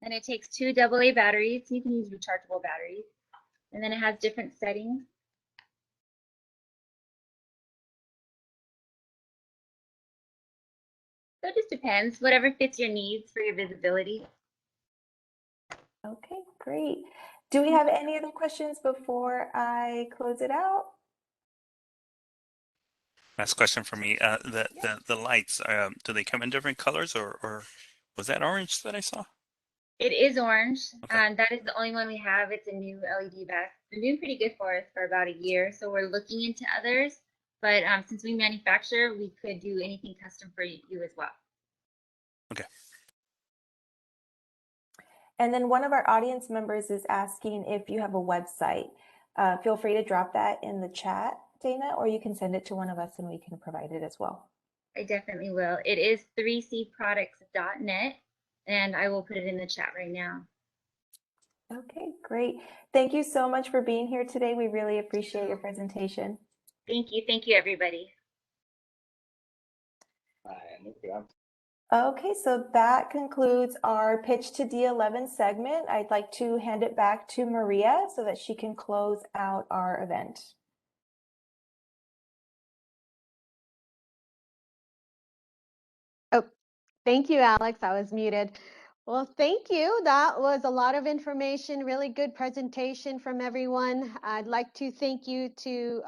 And it takes 2 AA batteries. You can use rechargeable batteries. And then it has different settings. So it just depends, whatever fits your needs for your visibility. Okay, great. Do we have any other questions before I close it out? Last question for me. The lights, do they come in different colors or was that orange that I saw? It is orange, and that is the only one we have. It's a new LED vest. They're doing pretty good for us for about a year, so we're looking into others. But since we manufacture, we could do anything custom for you as well. Okay. And then one of our audience members is asking if you have a website. Feel free to drop that in the chat, Dana, or you can send it to one of us and we can provide it as well. I definitely will. It is 3cproducts.net, and I will put it in the chat right now. Okay, great. Thank you so much for being here today. We really appreciate your presentation. Thank you. Thank you, everybody. Okay, so that concludes our Pitch to D11 segment. I'd like to hand it back to Maria so that she can close out our event. Oh, thank you, Alex. I was muted. Well, thank you. That was a lot of information, really good presentation from everyone. I'd like to thank you to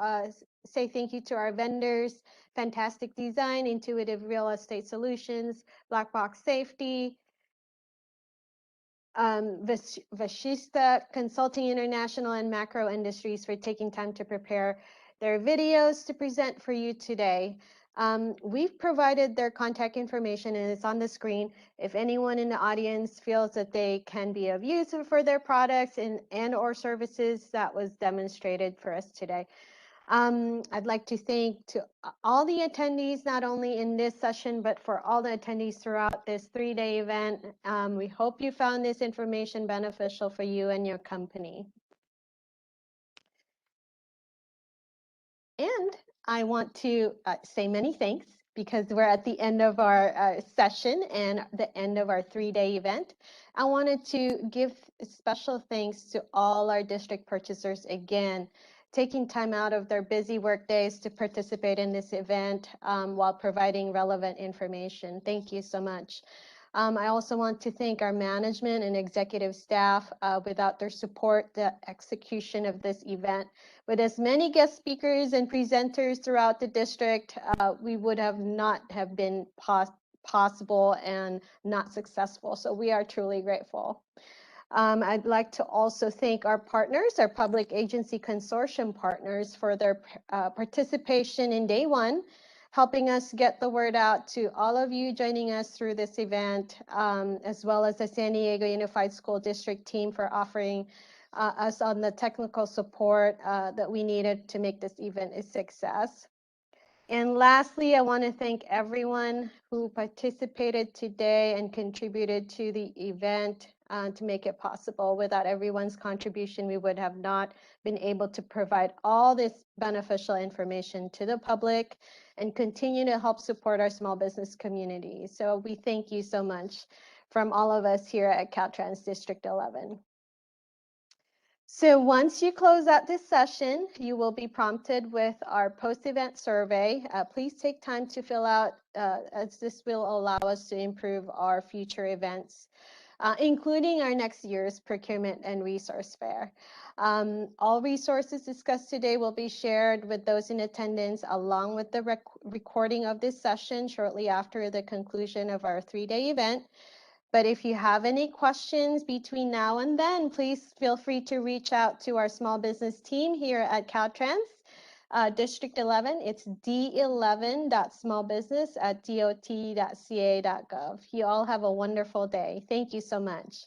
say thank you to our vendors, Fantastic Design, Intuitive Real Estate Solutions, Black Box Safety, Vashista Consulting International, and Macro Industries for taking time to prepare their videos to present for you today. We've provided their contact information and it's on the screen. If anyone in the audience feels that they can be of use for their products and or services, that was demonstrated for us today. I'd like to thank to all the attendees, not only in this session, but for all the attendees throughout this 3-day event. We hope you found this information beneficial for you and your company. And I want to say many thanks because we're at the end of our session and the end of our 3-day event. I wanted to give special thanks to all our district purchasers again, taking time out of their busy work days to participate in this event while providing relevant information. Thank you so much. I also want to thank our management and executive staff. Without their support, the execution of this event, with as many guest speakers and presenters throughout the district, we would have not have been possible and not successful. So we are truly grateful. I'd like to also thank our partners, our public agency consortium partners, for their participation in day one, helping us get the word out to all of you joining us through this event, as well as the San Diego Unified School District team for offering us on the technical support that we needed to make this event a success. And lastly, I want to thank everyone who participated today and contributed to the event to make it possible. Without everyone's contribution, we would have not been able to provide all this beneficial information to the public and continue to help support our small business community. So we thank you so much from all of us here at Caltrans District 11. So once you close out this session, you will be prompted with our post-event survey. Please take time to fill out, as this will allow us to improve our future events, including our next year's procurement and resource fair. All resources discussed today will be shared with those in attendance, along with the recording of this session shortly after the conclusion of our 3-day event. But if you have any questions between now and then, please feel free to reach out to our small business team here at Caltrans District 11. It's d11.smallbusiness@dot.ca.gov. You all have a wonderful day. Thank you so much.